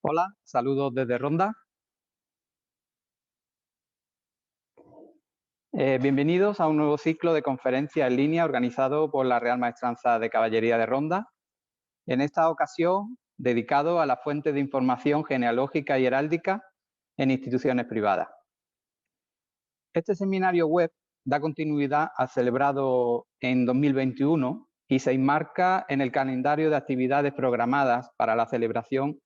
Hola, saludos desde Ronda. Bienvenidos a un nuevo ciclo de conferencias en línea organizado por la Real Maestranza de Caballería de Ronda. En esta ocasión, dedicado a la fuente de información genealógica y heráldica en instituciones privadas. Este seminario web da continuidad al celebrado en 2021 y se enmarca en el calendario de actividades programadas para la celebración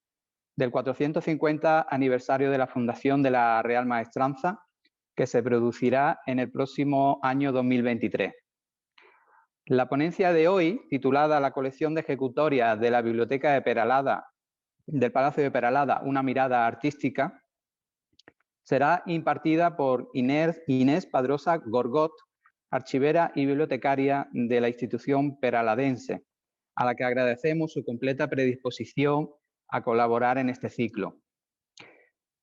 del 450 aniversario de la fundación de la Real Maestranza, que se producirá en el próximo año 2023. La ponencia de hoy, titulada La colección de ejecutorias de la Biblioteca de Peralada, del Palacio de Peralada, una mirada artística, será impartida por Inés Padrosa Gorgot, archivera y bibliotecaria de la institución peraladense, a la que agradecemos su completa predisposición a colaborar en este ciclo.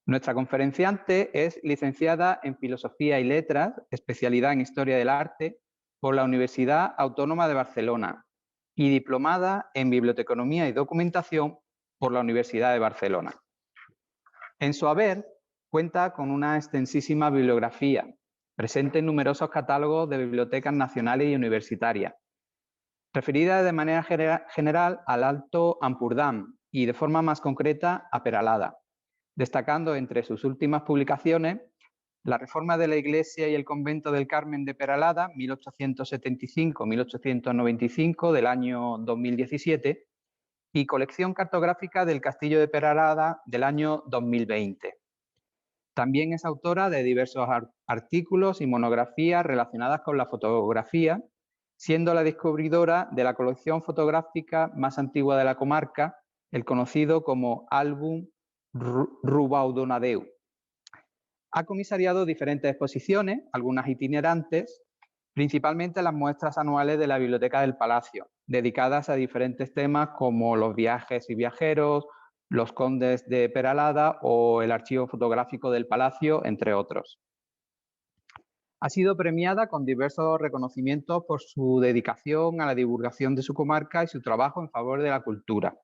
Nuestra conferenciante es licenciada en Filosofía y Letras, especialidad en Historia del Arte, por la Universidad Autónoma de Barcelona y diplomada en Biblioteconomía y Documentación por la Universidad de Barcelona. En su haber cuenta con una extensísima bibliografía, presente en numerosos catálogos de bibliotecas nacionales y universitarias, referida de manera general al Alto Ampurdán y de forma más concreta a Peralada, destacando entre sus últimas publicaciones La reforma de la Iglesia y el Convento del Carmen de Peralada, 1875-1895, del año 2017, y Colección cartográfica del Castillo de Peralada, del año 2020. También es autora de diversos artículos y monografías relacionadas con la fotografía, siendo la descubridora de la colección fotográfica más antigua de la comarca, el conocido como Álbum Rubaudonadeu. Ha comisariado diferentes exposiciones, algunas itinerantes, principalmente las muestras anuales de la Biblioteca del Palacio, dedicadas a diferentes temas como los viajes y viajeros, los condes de Peralada o el archivo fotográfico del Palacio, entre otros. Ha sido premiada con diversos reconocimientos por su dedicación a la divulgación de su comarca y su trabajo en favor de la cultura.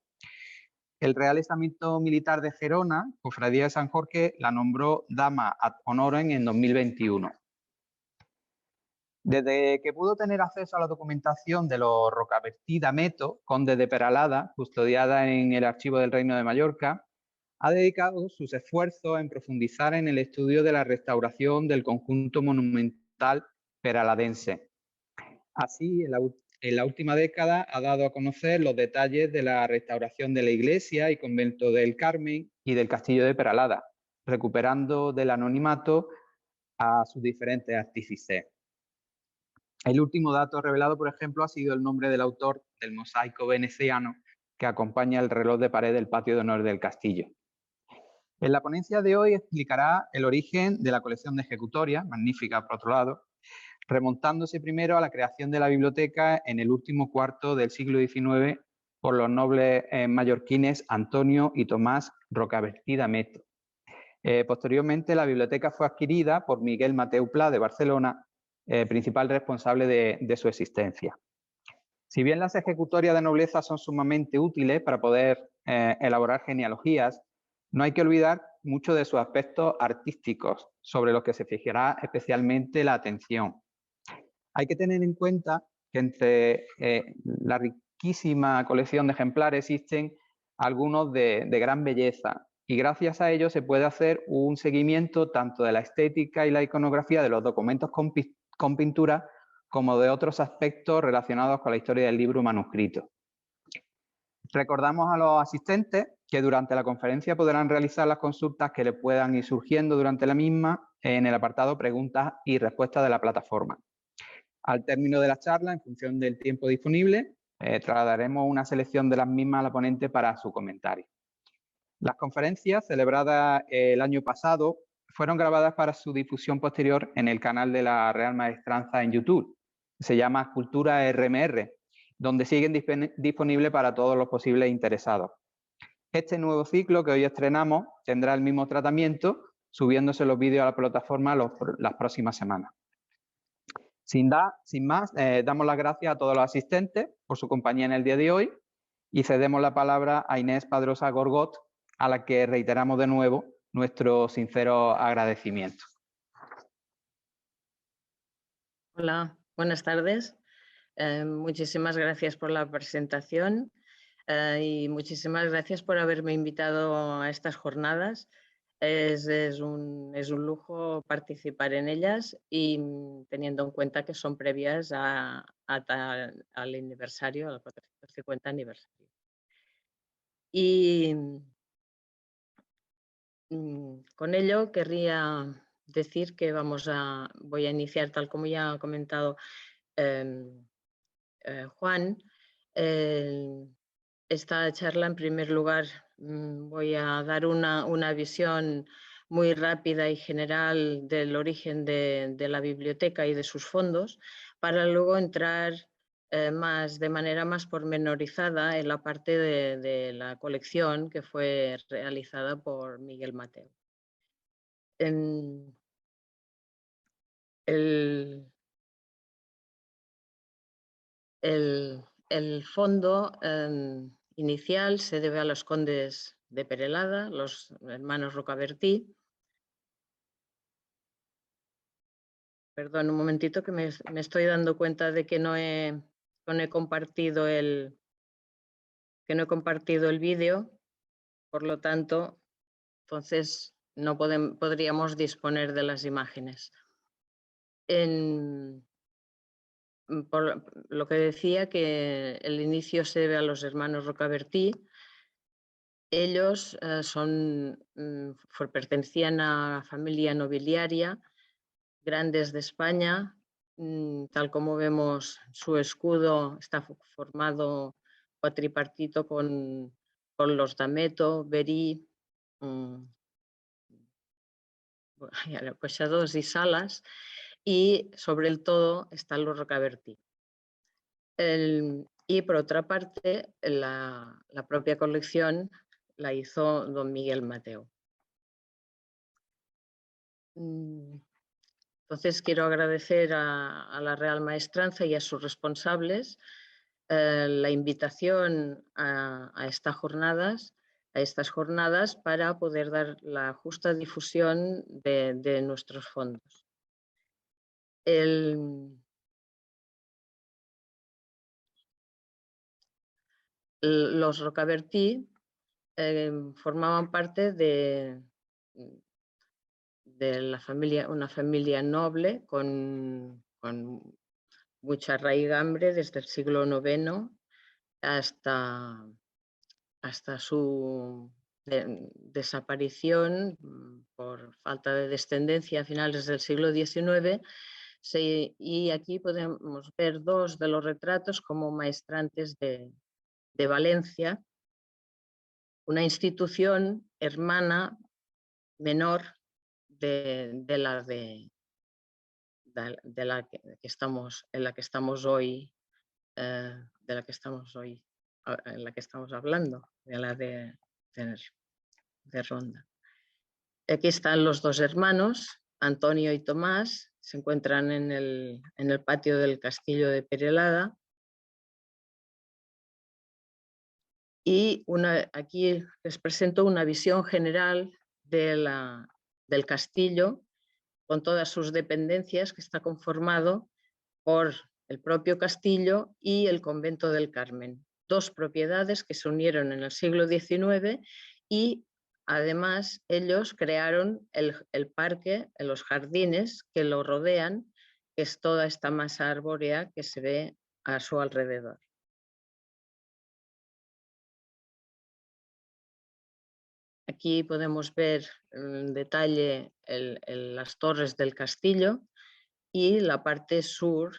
El Real Estamento Militar de Gerona, Cofradía de San Jorge, la nombró Dama ad Honorem en 2021. Desde que pudo tener acceso a la documentación de los Rocabertí d'Ameto, conde de Peralada, custodiada en el Archivo del Reino de Mallorca, ha dedicado sus esfuerzos en profundizar en el estudio de la restauración del conjunto monumental peraladense. Así, en la última década ha dado a conocer los detalles de la restauración de la iglesia y convento del Carmen y del castillo de Peralada, recuperando del anonimato a sus diferentes artífices. El último dato revelado, por ejemplo, ha sido el nombre del autor del mosaico veneciano que acompaña el reloj de pared del patio de honor del castillo. En la ponencia de hoy explicará el origen de la colección de ejecutorias, magnífica por otro lado, remontándose primero a la creación de la biblioteca en el último cuarto del siglo XIX por los nobles mallorquines Antonio y Tomás Rocabertí d'Ameto. Posteriormente, la biblioteca fue adquirida por Miguel Mateu Pla de Barcelona, principal responsable de su existencia. Si bien las ejecutorias de nobleza son sumamente útiles para poder elaborar genealogías, no hay que olvidar mucho de sus aspectos artísticos, sobre los que se fijará especialmente la atención. Hay que tener en cuenta que entre la riquísima colección de ejemplares existen algunos de gran belleza y gracias a ello se puede hacer un seguimiento tanto de la estética y la iconografía de los documentos con pintura como de otros aspectos relacionados con la historia del libro manuscrito. Recordamos a los asistentes que durante la conferencia podrán realizar las consultas que les puedan ir surgiendo durante la misma en el apartado preguntas y respuestas de la plataforma. Al término de la charla, en función del tiempo disponible, trasladaremos una selección de las mismas a la ponente para su comentario. Las conferencias celebradas el año pasado fueron grabadas para su difusión posterior en el canal de la Real Maestranza en YouTube. Se llama Cultura RMR, donde siguen disponibles para todos los posibles interesados. Este nuevo ciclo que hoy estrenamos tendrá el mismo tratamiento, subiéndose los vídeos a la plataforma las próximas semanas. Sin más, damos las gracias a todos los asistentes por su compañía en el día de hoy y cedemos la palabra a Inés Padrosa Gorgot, a la que reiteramos de nuevo nuestro sincero agradecimiento. Hola, buenas tardes. Muchísimas gracias por la presentación y muchísimas gracias por haberme invitado a estas jornadas. Es un lujo participar en ellas y teniendo en cuenta que son previas al aniversario, al 450 aniversario. Y con ello querría decir que voy a iniciar, tal como ya ha comentado Juan, esta charla. En primer lugar voy a dar una visión muy rápida y general del origen de la biblioteca y de sus fondos, para luego entrar de manera más pormenorizada en la parte de la colección que fue realizada por Miguel Mateu. El fondo inicial se debe a los condes de Perelada, los hermanos Rocabertí. Perdón, un momentito, que me estoy dando cuenta de que no he compartido el vídeo, por lo tanto, entonces no podríamos disponer de las imágenes. Por lo que decía, que el inicio se debe a los hermanos Rocabertí. Ellos pertenecían a la familia nobiliaria Grandes de España. Tal como vemos, su escudo está formado cuatripartito con los Dameto, Berí, Coixadors y Salas, y sobre el todo están los Rocabertí. Y por otra parte, la propia colección la hizo don Miguel Mateu. Entonces quiero agradecer a la Real Maestranza y a sus responsables la invitación a estas jornadas para poder dar la justa difusión de nuestros fondos. Los Rocabertí formaban parte de una familia noble con mucha raigambre desde el siglo IX hasta su desaparición por falta de descendencia a finales del siglo XIX. Y aquí podemos ver dos de los retratos como maestrantes de Valencia, una institución hermana menor en la que estamos hoy, hablando, de la de Ronda. Aquí están los dos hermanos, Antonio y Tomás, se encuentran en el patio del castillo de Perelada. Y aquí les presento una visión general del castillo, con todas sus dependencias, que está conformado por el propio castillo y el convento del Carmen, dos propiedades que se unieron en el siglo XIX, y además ellos crearon el parque, los jardines que lo rodean, que es toda esta masa arbórea que se ve a su alrededor. Aquí podemos ver en detalle las torres del castillo y la parte sur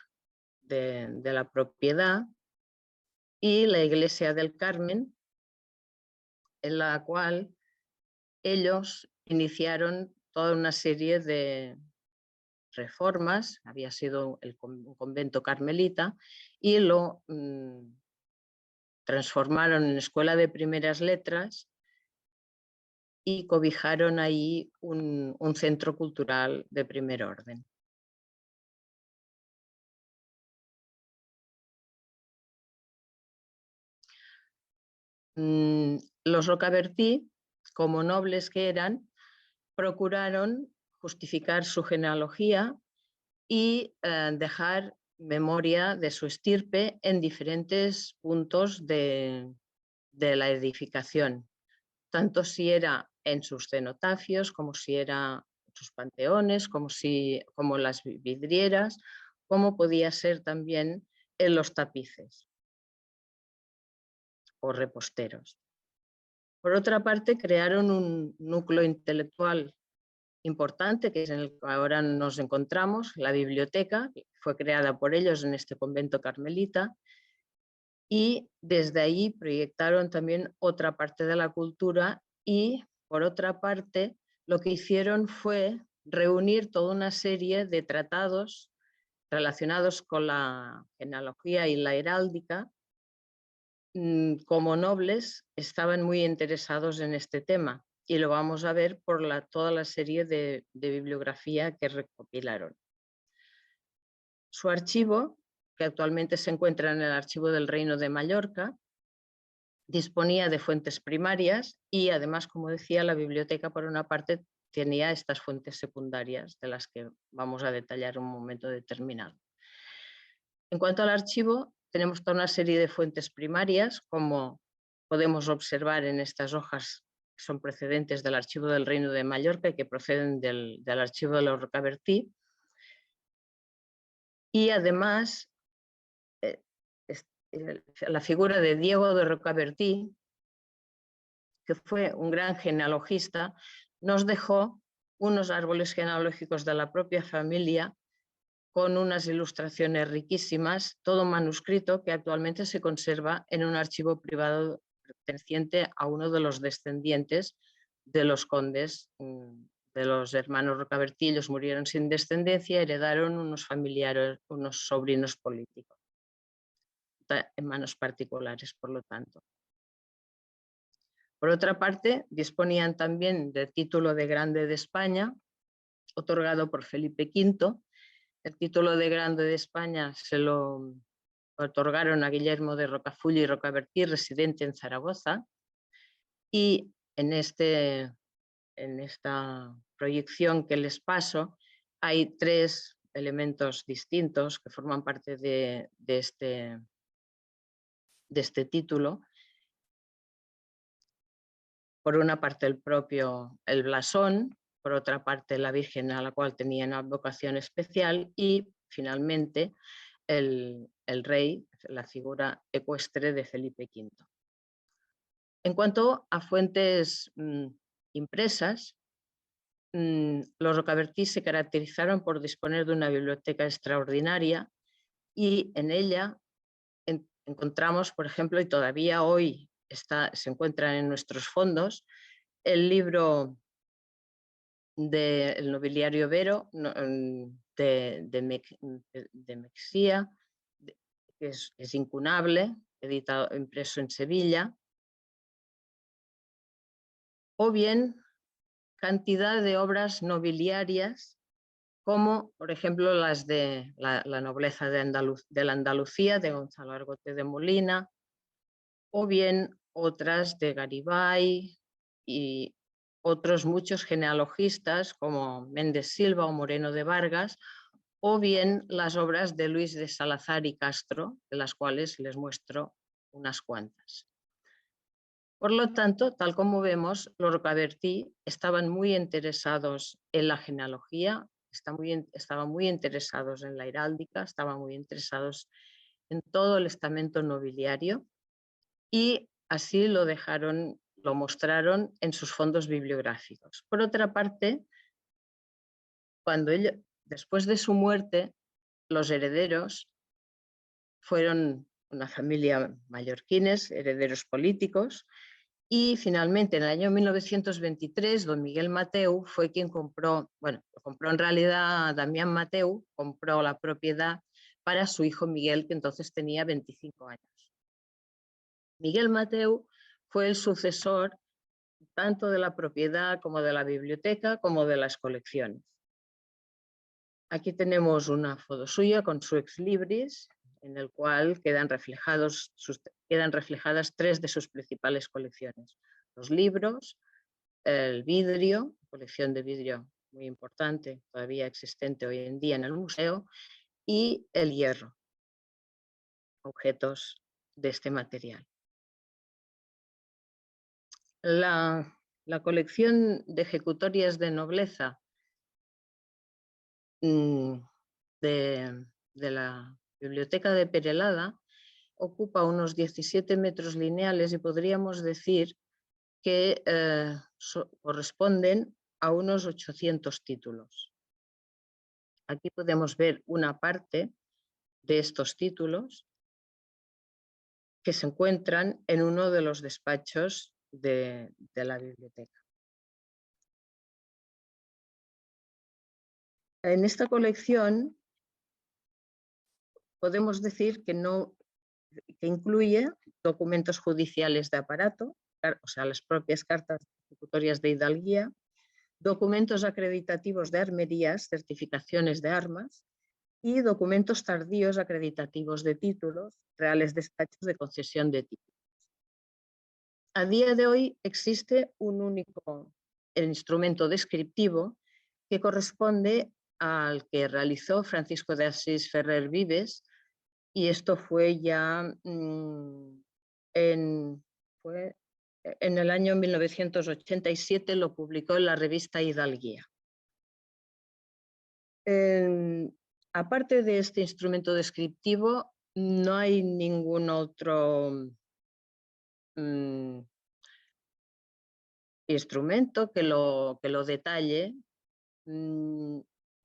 de la propiedad, y la iglesia del Carmen, en la cual ellos iniciaron toda una serie de reformas. Había sido un convento carmelita y lo transformaron en escuela de primeras letras y cobijaron ahí un centro cultural de primer orden. Los Rocabertí como nobles que eran, procuraron justificar su genealogía y dejar memoria de su estirpe en diferentes puntos de la edificación, tanto si era en sus cenotafios, como si era en sus panteones, como las vidrieras, como podía ser también en los tapices o reposteros. Por otra parte, crearon un núcleo intelectual importante, que es en el que ahora nos encontramos, la biblioteca, que fue creada por ellos en este convento carmelita, y desde ahí proyectaron también otra parte de la cultura y, por otra parte, lo que hicieron fue reunir toda una serie de tratados relacionados con la genealogía y la heráldica. Como nobles estaban muy interesados en este tema y lo vamos a ver por toda la serie de bibliografía que recopilaron. Su archivo, que actualmente se encuentra en el Archivo del Reino de Mallorca, disponía de fuentes primarias y además, como decía, la biblioteca por una parte tenía estas fuentes secundarias de las que vamos a detallar en un momento determinado. En cuanto al archivo, tenemos toda una serie de fuentes primarias, como podemos observar en estas hojas que son precedentes del Archivo del Reino de Mallorca y que proceden del Archivo de los Rocabertí. Y además, la figura de Diego de Rocabertí, que fue un gran genealogista, nos dejó unos árboles genealógicos de la propia familia con unas ilustraciones riquísimas, todo manuscrito que actualmente se conserva en un archivo privado perteneciente a uno de los descendientes de los condes de los hermanos Rocabertí. Ellos murieron sin descendencia, heredaron unos familiares, unos sobrinos políticos, en manos particulares, por lo tanto. Por otra parte, disponían también del título de Grande de España, otorgado por Felipe V. El título de Grande de España se lo otorgaron a Guillermo de Rocafull y Rocabertí, residente en Zaragoza, y en esta proyección que les paso hay tres elementos distintos que forman parte de este título. Por una parte el blasón, por otra parte la Virgen a la cual tenían una vocación especial y finalmente el rey, la figura ecuestre de Felipe V. En cuanto a fuentes impresas, los Rocabertí se caracterizaron por disponer de una biblioteca extraordinaria y en ella encontramos, por ejemplo, y todavía hoy se encuentran en nuestros fondos, el libro del nobiliario Vero de Mexía, que es incunable, editado, impreso en Sevilla, o bien cantidad de obras nobiliarias, como por ejemplo las de la nobleza de la Andalucía, de Gonzalo Argote de Molina, o bien otras de Garibay y otros muchos genealogistas como Méndez Silva o Moreno de Vargas, o bien las obras de Luis de Salazar y Castro, de las cuales les muestro unas cuantas. Por lo tanto, tal como vemos, los Rocabertí estaban muy interesados en la genealogía, estaban muy interesados en la heráldica, estaban muy interesados en todo el estamento nobiliario y así lo mostraron en sus fondos bibliográficos. Por otra parte, después de su muerte, los herederos fueron una familia mallorquines, herederos políticos, y finalmente en el año 1923 don Miguel Mateu fue quien compró en realidad Damián Mateu, compró la propiedad para su hijo Miguel, que entonces tenía 25 años. Miguel Mateu fue el sucesor tanto de la propiedad como de la biblioteca como de las colecciones. Aquí tenemos una foto suya con su ex libris, en el cual quedan reflejadas tres de sus principales colecciones: los libros, el vidrio, colección de vidrio muy importante, todavía existente hoy en día en el museo, y el hierro, objetos de este material. La colección de ejecutorias de nobleza de la Biblioteca de Perelada ocupa unos 17 metros lineales y podríamos decir que corresponden a unos 800 títulos. Aquí podemos ver una parte de estos títulos que se encuentran en uno de los despachos de la biblioteca. En esta colección podemos decir que incluye documentos judiciales de aparato, o sea, las propias cartas ejecutorias de hidalguía, documentos acreditativos de armerías, certificaciones de armas y documentos tardíos acreditativos de títulos, reales despachos de concesión de títulos. A día de hoy existe un único instrumento descriptivo que corresponde al que realizó Francisco de Asís Ferrer Vives, y esto fue ya en el año 1987, lo publicó en la revista Hidalguía. Aparte de este instrumento descriptivo, no hay ningún otro instrumento que lo detalle.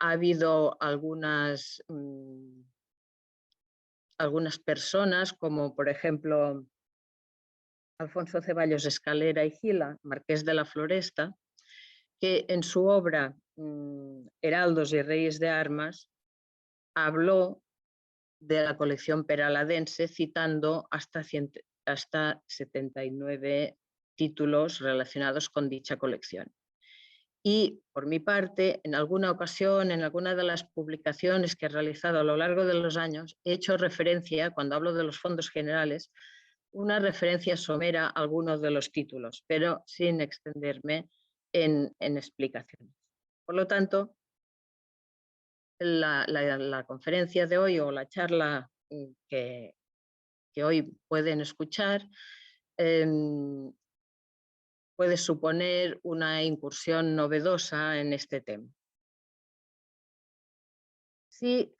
Ha habido algunas personas, como por ejemplo Alfonso Ceballos Escalera y Gila, marqués de la Floresta, que en su obra Heraldos y Reyes de Armas habló de la colección peraladense, citando hasta 79 títulos relacionados con dicha colección. Y por mi parte, en alguna ocasión, en alguna de las publicaciones que he realizado a lo largo de los años, he hecho referencia, cuando hablo de los fondos generales, una referencia somera a algunos de los títulos, pero sin extenderme en explicaciones. Por lo tanto, la conferencia de hoy o la charla que hoy pueden escuchar puede suponer una incursión novedosa en este tema. Si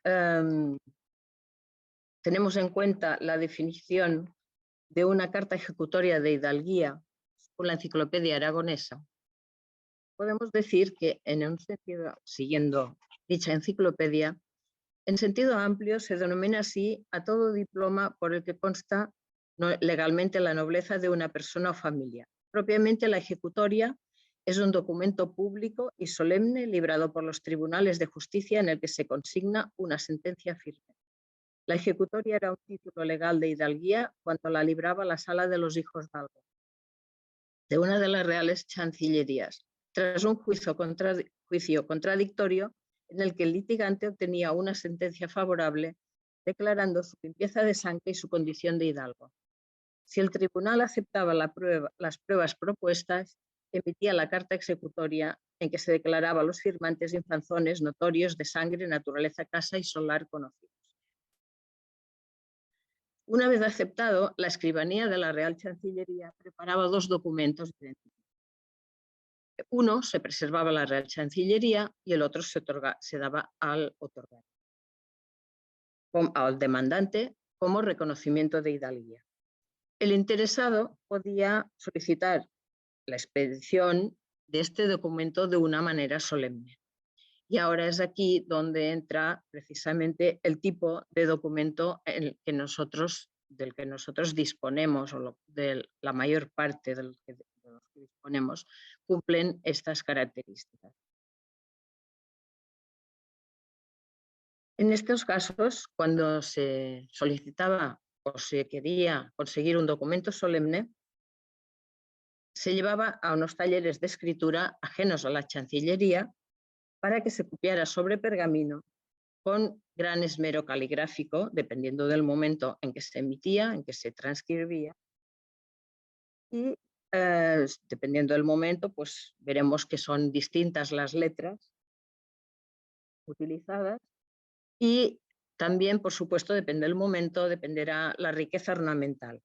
tenemos en cuenta la definición de una carta ejecutoria de hidalguía con la Enciclopedia Aragonesa, podemos decir que, en un sentido, siguiendo dicha enciclopedia, en sentido amplio se denomina así a todo diploma por el que consta legalmente la nobleza de una persona o familia. Propiamente, la ejecutoria es un documento público y solemne librado por los tribunales de justicia en el que se consigna una sentencia firme. La ejecutoria era un título legal de hidalguía cuando la libraba la Sala de los Hijos d'Algo, de una de las reales chancillerías, tras un juicio contradictorio en el que el litigante obtenía una sentencia favorable declarando su limpieza de sangre y su condición de hidalgo. Si el tribunal aceptaba las pruebas propuestas, emitía la carta ejecutoria en que se declaraba a los firmantes infanzones notorios de sangre, naturaleza, casa y solar conocidos. Una vez aceptado, la escribanía de la Real Chancillería preparaba dos documentos idénticos. Uno se preservaba a la Real Chancillería y el otro se daba al demandante como reconocimiento de hidalguía. El interesado podía solicitar la expedición de este documento de una manera solemne. Y ahora es aquí donde entra precisamente el tipo de documento del que nosotros disponemos, o de la mayor parte de los que disponemos, cumplen estas características. En estos casos, cuando se solicitaba o se quería conseguir un documento solemne, se llevaba a unos talleres de escritura ajenos a la Chancillería para que se copiara sobre pergamino con gran esmero caligráfico, dependiendo del momento en que se emitía, en que se transcribía, y dependiendo del momento, pues veremos que son distintas las letras utilizadas y también, por supuesto, depende del momento, dependerá la riqueza ornamental.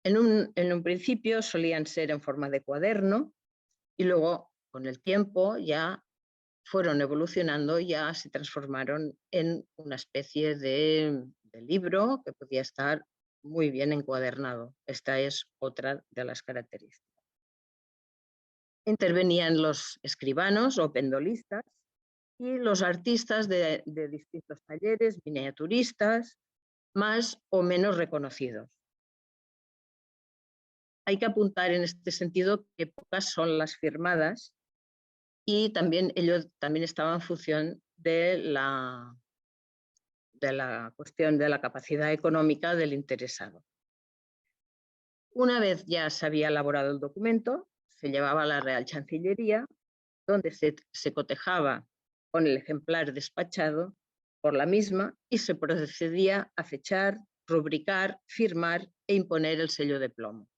En un principio solían ser en forma de cuaderno y luego, con el tiempo, ya fueron evolucionando, ya se transformaron en una especie de libro que podía estar muy bien encuadernado. Esta es otra de las características. Intervenían los escribanos o pendolistas y los artistas de distintos talleres, miniaturistas, más o menos reconocidos. Hay que apuntar en este sentido que pocas son las firmadas y también ello también estaba en función de la cuestión de la capacidad económica del interesado. Una vez ya se había elaborado el documento, se llevaba a la Real Chancillería, donde se cotejaba con el ejemplar despachado por la misma y se procedía a fechar, rubricar, firmar e imponer el sello de plomo.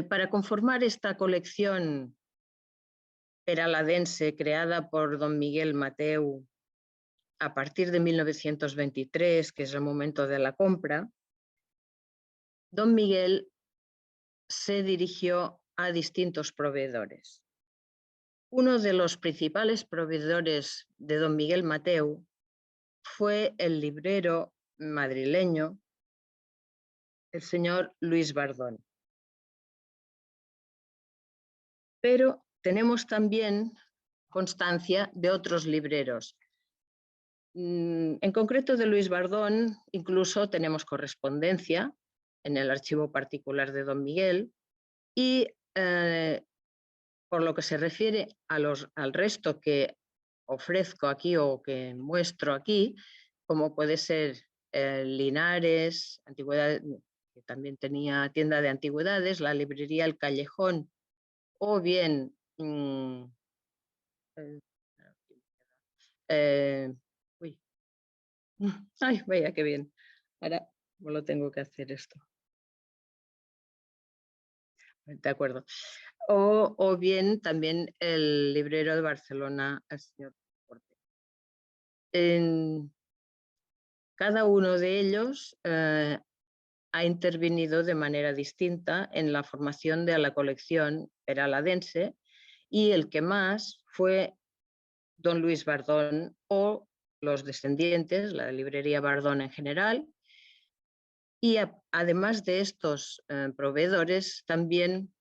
Para conformar esta colección peraladense creada por don Miguel Mateu a partir de 1923, que es el momento de la compra, don Miguel se dirigió a distintos proveedores. Uno de los principales proveedores de don Miguel Mateu fue el librero madrileño, el señor Luis Bardón. Pero tenemos también constancia de otros libreros. En concreto de Luis Bardón, incluso tenemos correspondencia en el archivo particular de don Miguel y por lo que se refiere al resto que ofrezco aquí o que muestro aquí, como puede ser Linares, Antigüedades, que también tenía tienda de antigüedades, la librería El Callejón, o bien ay, vaya qué bien. Ahora no lo tengo que hacer esto. De acuerdo. O bien también el librero de Barcelona, el señor Porte. En cada uno de ellos ha intervenido de manera distinta en la formación de la colección peraladense y el que más fue don Luis Bardón o los descendientes, la librería Bardón en general. Y además de estos proveedores, también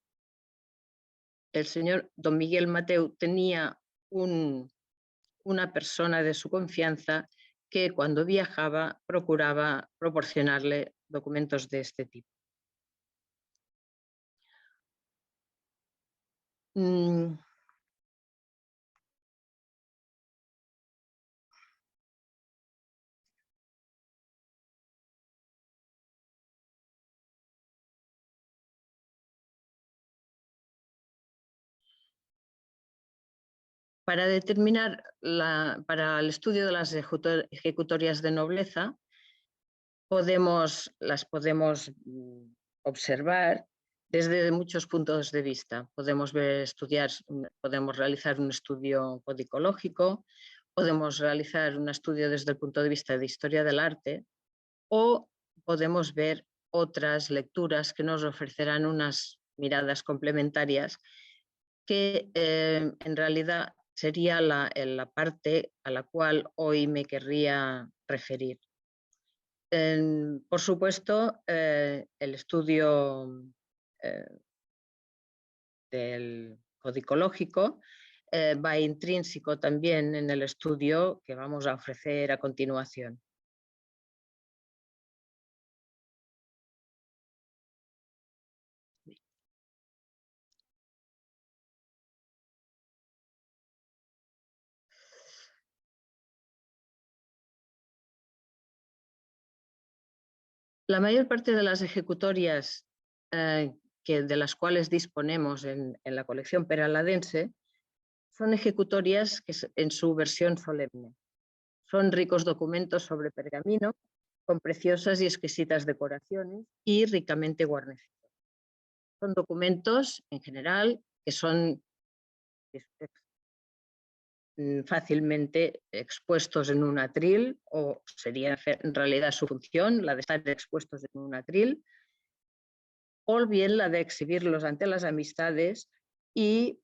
el señor don Miguel Mateu tenía una persona de su confianza que cuando viajaba procuraba proporcionarle documentos de este tipo. Para determinar, para el estudio de las ejecutorias de nobleza, las podemos observar desde muchos puntos de vista. Podemos realizar un estudio codicológico, podemos realizar un estudio desde el punto de vista de historia del arte o podemos ver otras lecturas que nos ofrecerán unas miradas complementarias que en realidad sería la parte a la cual hoy me querría referir. Por supuesto, el estudio del codicológico va intrínseco también en el estudio que vamos a ofrecer a continuación. La mayor parte de las ejecutorias de las cuales disponemos en la colección peraladense son ejecutorias que en su versión solemne. Son ricos documentos sobre pergamino, con preciosas y exquisitas decoraciones y ricamente guarnecidos. Son documentos, en general, que son fácilmente expuestos en un atril, o sería en realidad su función, la de estar expuestos en un atril, o bien la de exhibirlos ante las amistades y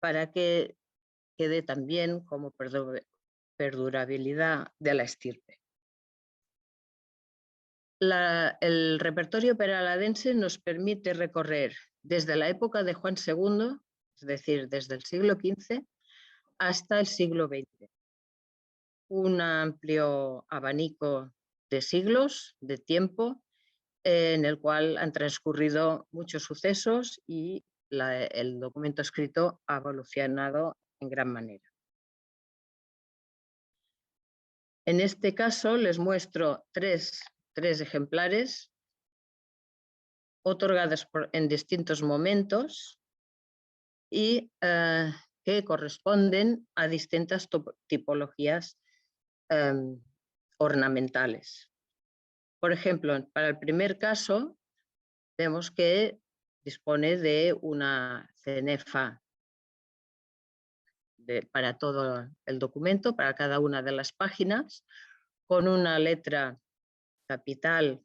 para que quede también como perdurabilidad de la estirpe. El repertorio peraladense nos permite recorrer desde la época de Juan II, es decir, desde el siglo XV, hasta el siglo XX. Un amplio abanico de siglos, de tiempo, en el cual han transcurrido muchos sucesos y el documento escrito ha evolucionado en gran manera. En este caso les muestro tres ejemplares otorgados en distintos momentos y que corresponden a distintas tipologías ornamentales. Por ejemplo, para el primer caso, vemos que dispone de una cenefa para todo el documento, para cada una de las páginas, con una letra capital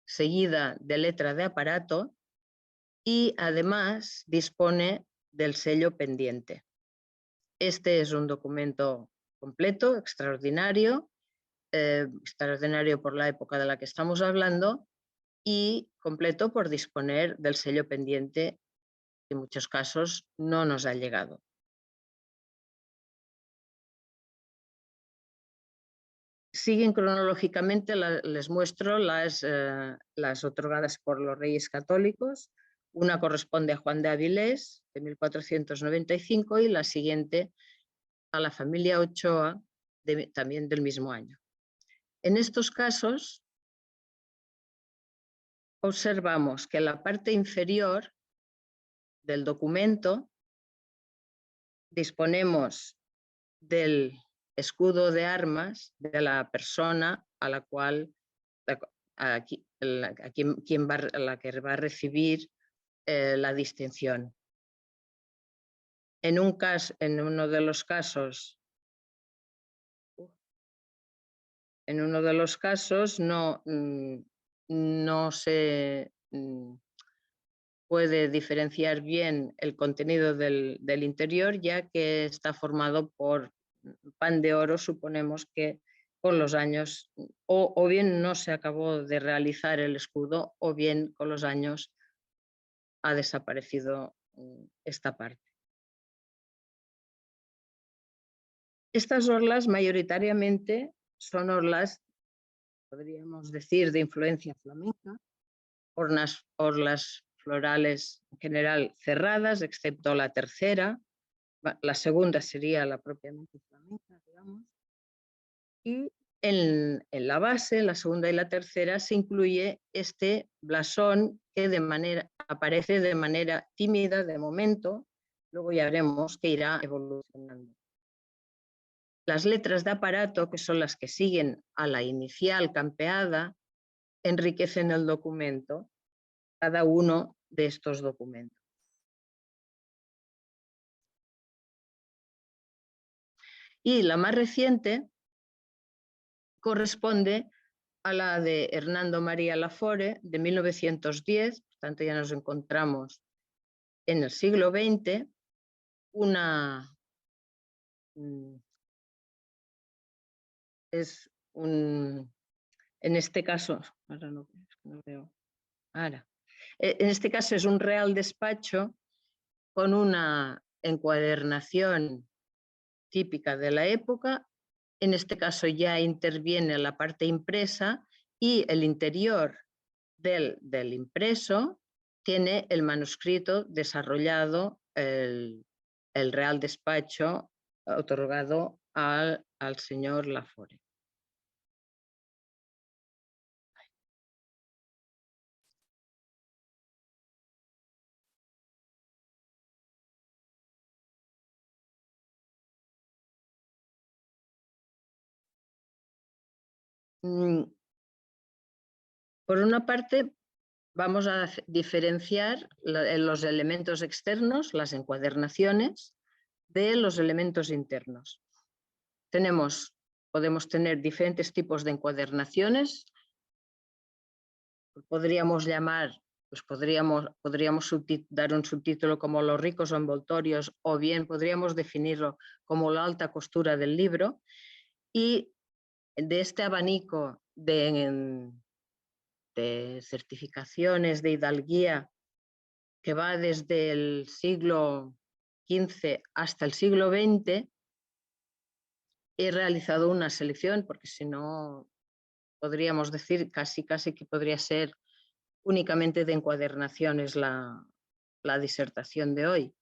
seguida de letra de aparato y además dispone del sello pendiente. Este es un documento completo, extraordinario, extraordinario por la época de la que estamos hablando y completo por disponer del sello pendiente que en muchos casos no nos ha llegado. Siguen cronológicamente, les muestro las otorgadas por los Reyes Católicos. Una corresponde a Juan de Avilés, de 1495, y la siguiente a la familia Ochoa, también del mismo año. En estos casos, observamos que en la parte inferior del documento disponemos del escudo de armas de la persona a la cual la que va a recibir la distinción. En uno de los casos no se puede diferenciar bien el contenido del interior, ya que está formado por pan de oro. Suponemos que con los años o bien no se acabó de realizar el escudo o bien con los años ha desaparecido esta parte. Estas orlas mayoritariamente son orlas, podríamos decir, de influencia flamenca, orlas florales en general cerradas, excepto la tercera. La segunda sería la propiamente flamenca, digamos. Y en la base, la segunda y la tercera, se incluye este blasón que aparece de manera tímida de momento, luego ya veremos que irá evolucionando. Las letras de aparato, que son las que siguen a la inicial campeada, enriquecen el documento, cada uno de estos documentos. Y la más reciente corresponde a la de Hernando María Lafore, de 1910, por tanto ya nos encontramos en el siglo XX, en este caso, en este caso es un real despacho con una encuadernación típica de la época. En este caso ya interviene la parte impresa y el interior del impreso tiene el manuscrito desarrollado, el real despacho otorgado al señor Lafore. Por una parte, vamos a diferenciar los elementos externos, las encuadernaciones, de los elementos internos. Podemos tener diferentes tipos de encuadernaciones. Podríamos llamar, pues podríamos dar un subtítulo como los ricos envoltorios, o bien podríamos definirlo como la alta costura del libro. Y de este abanico de certificaciones de hidalguía que va desde el siglo XV hasta el siglo XX, he realizado una selección, porque si no podríamos decir casi que podría ser únicamente de encuadernaciones la disertación de hoy.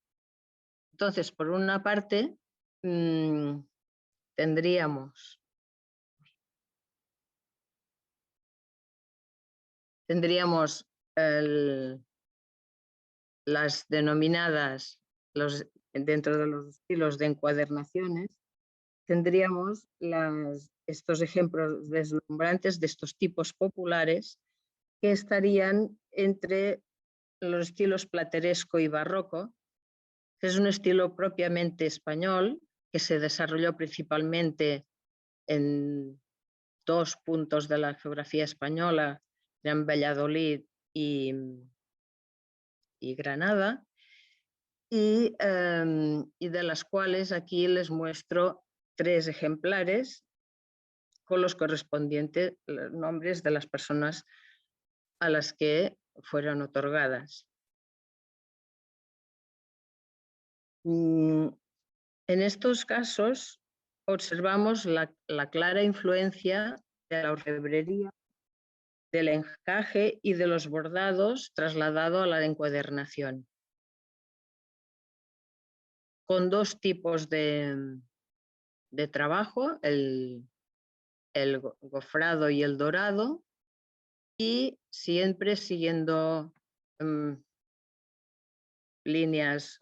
Entonces, por una parte, tendríamos las denominadas, dentro de los estilos de encuadernaciones, tendríamos estos ejemplos deslumbrantes de estos tipos populares que estarían entre los estilos plateresco y barroco, que es un estilo propiamente español que se desarrolló principalmente en dos puntos de la geografía española, en Valladolid y Granada, y de las cuales aquí les muestro 3 ejemplares con los correspondientes nombres de las personas a las que fueron otorgadas. En estos casos observamos la clara influencia de la orfebrería, del encaje y de los bordados trasladado a la encuadernación, con 2 tipos de trabajo, el gofrado y el dorado, y siempre siguiendo líneas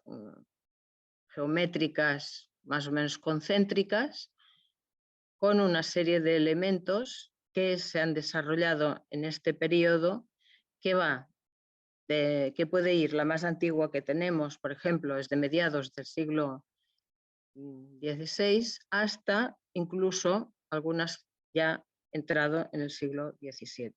geométricas más o menos concéntricas, con una serie de elementos que se han desarrollado en este periodo, que puede ir, la más antigua que tenemos, por ejemplo, es de mediados del siglo XVI, hasta incluso algunas ya entrado en el siglo XVII.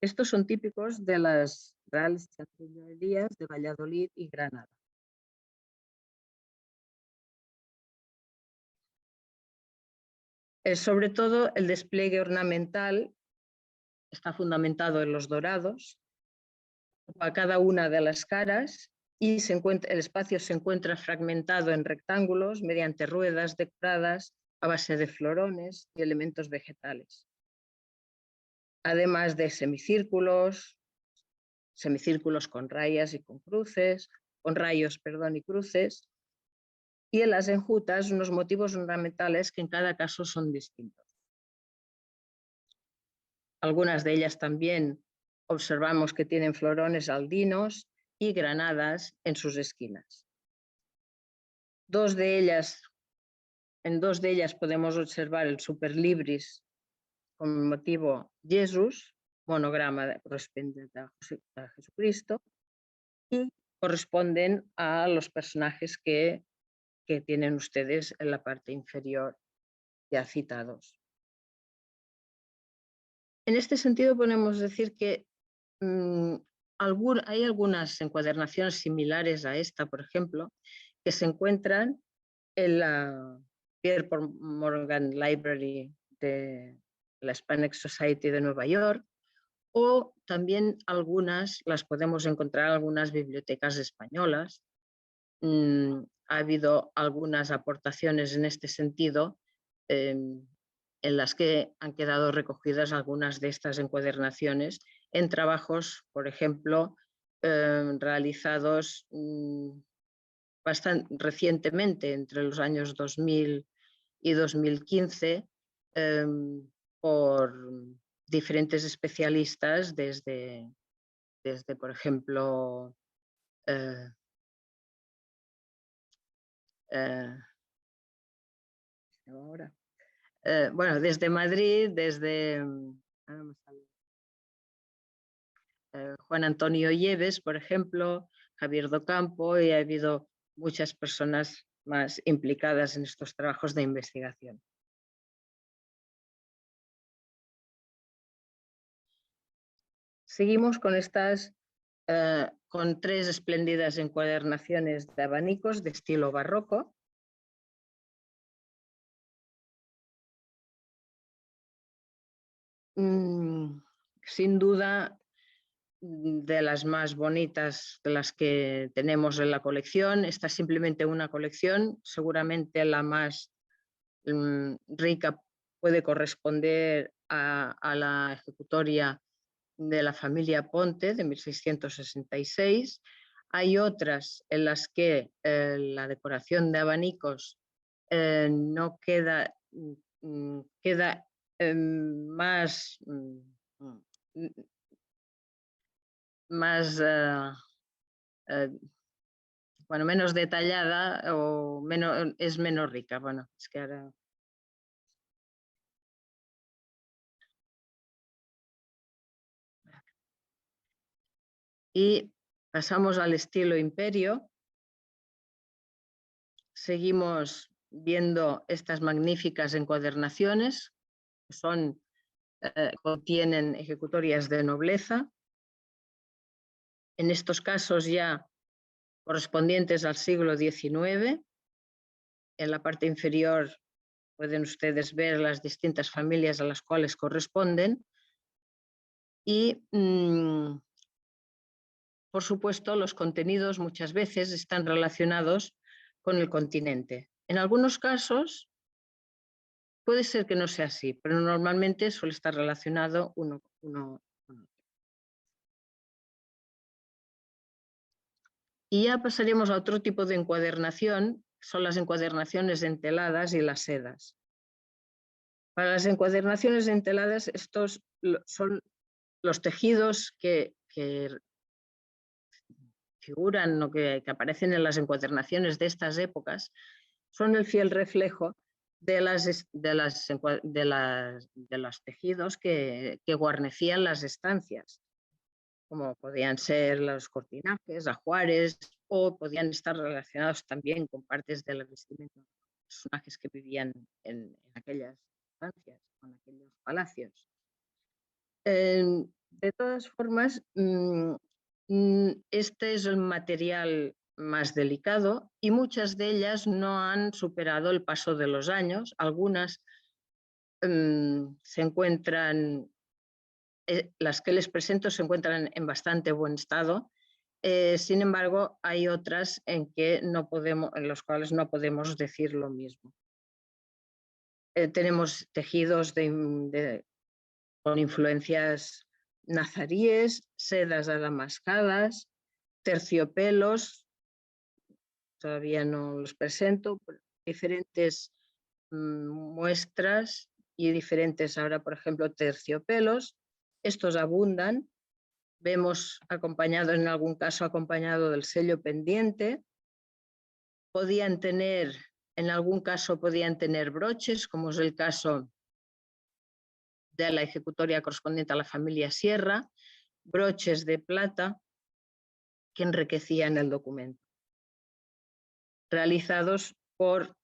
Estos son típicos de las reales chancillerías de Valladolid y Granada. Sobre todo el despliegue ornamental está fundamentado en los dorados a cada una de las caras, y el espacio se encuentra fragmentado en rectángulos mediante ruedas decoradas a base de florones y elementos vegetales, además de semicírculos con rayas y con cruces, con rayos, perdón, y cruces, y en las enjutas unos motivos ornamentales que en cada caso son distintos. Algunas de ellas también observamos que tienen florones aldinos y granadas en sus esquinas. En dos de ellas podemos observar el superlibris con motivo Jesús, monograma correspondiente a Jesucristo, y corresponden a los personajes que tienen ustedes en la parte inferior ya citados. En este sentido podemos decir que hay algunas encuadernaciones similares a esta, por ejemplo, que se encuentran en la Pierre Morgan Library de la Hispanic Society de Nueva York, o también las podemos encontrar en algunas bibliotecas españolas. Ha habido algunas aportaciones en este sentido, en las que han quedado recogidas algunas de estas encuadernaciones en trabajos, por ejemplo, realizados bastante recientemente, entre los años 2000 y 2015, por diferentes especialistas desde por ejemplo, ahora, bueno, desde Madrid, desde Juan Antonio Lleves, por ejemplo, Javier Docampo, y ha habido muchas personas más implicadas en estos trabajos de investigación. Seguimos con con 3 espléndidas encuadernaciones de abanicos de estilo barroco. Sin duda, de las más bonitas de las que tenemos en la colección. Esta es simplemente una colección, seguramente la más rica puede corresponder a la ejecutoria de la familia Ponte de 1666. Hay otras en las que la decoración de abanicos no queda, queda más bueno, menos detallada o es menos rica. Bueno, es que ahora... Y pasamos al estilo imperio. Seguimos viendo estas magníficas encuadernaciones, que contienen ejecutorias de nobleza. En estos casos ya correspondientes al siglo XIX. En la parte inferior pueden ustedes ver las distintas familias a las cuales corresponden. Y, por supuesto, los contenidos muchas veces están relacionados con el continente. En algunos casos puede ser que no sea así, pero normalmente suele estar relacionado uno con otro. Y ya pasaremos a otro tipo de encuadernación, son las encuadernaciones enteladas y las sedas. Para las encuadernaciones enteladas, estos son los tejidos que figuran o que aparecen en las encuadernaciones de estas épocas, son el fiel reflejo de los tejidos que guarnecían las estancias, como podían ser los cortinajes, ajuares, o podían estar relacionados también con partes de la vestimenta de los personajes que vivían en aquellas estancias, en aquellos palacios. De todas formas, este es el material más delicado y muchas de ellas no han superado el paso de los años. Algunas se encuentran, las que les presento se encuentran en bastante buen estado. Sin embargo, hay otras en los cuales no podemos decir lo mismo. Tenemos tejidos con influencias nazaríes, sedas adamascadas, terciopelos, todavía no los presento, diferentes muestras y diferentes ahora, por ejemplo, terciopelos. Estos abundan, vemos acompañado, en algún caso acompañado del sello pendiente. En algún caso podían tener broches, como es el caso de la ejecutoria correspondiente a la familia Sierra, broches de plata que enriquecían el documento, realizados por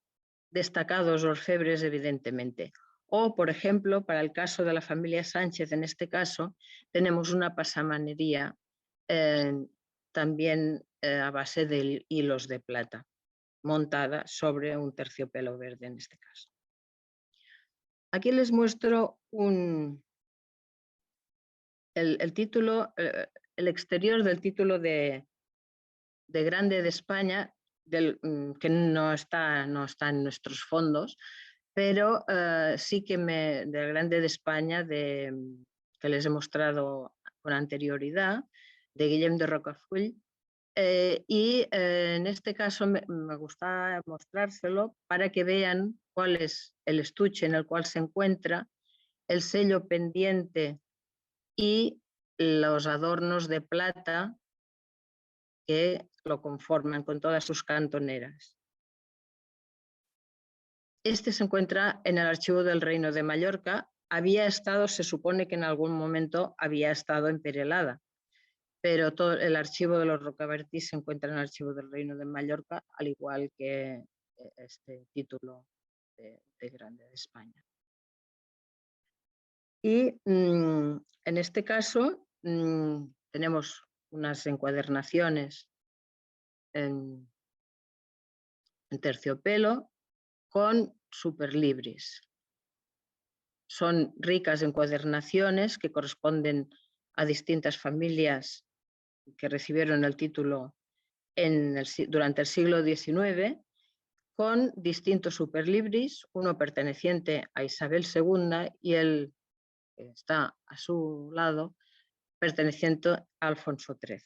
destacados orfebres, evidentemente. O, por ejemplo, para el caso de la familia Sánchez, en este caso, tenemos una pasamanería también a base de hilos de plata, montada sobre un terciopelo verde en este caso. Aquí les muestro el título, el exterior del título de Grande de España, que no está en nuestros fondos, pero sí que del Grande de España, que les he mostrado con anterioridad, de Guillem de Rocafull. Y en este caso me gusta mostrárselo para que vean cuál es el estuche en el cual se encuentra, el sello pendiente y los adornos de plata que lo conforman con todas sus cantoneras. Este se encuentra en el archivo del Reino de Mallorca. Había estado, se supone que en algún momento había estado en Perelada, pero todo el archivo de los Rocabertí se encuentra en el archivo del Reino de Mallorca, al igual que este título de Grande de España. Y en este caso tenemos unas encuadernaciones en terciopelo con superlibris. Son ricas encuadernaciones que corresponden a distintas familias que recibieron el título durante el siglo XIX, con distintos superlibris, uno perteneciente a Isabel II y el que está a su lado perteneciente a Alfonso XIII.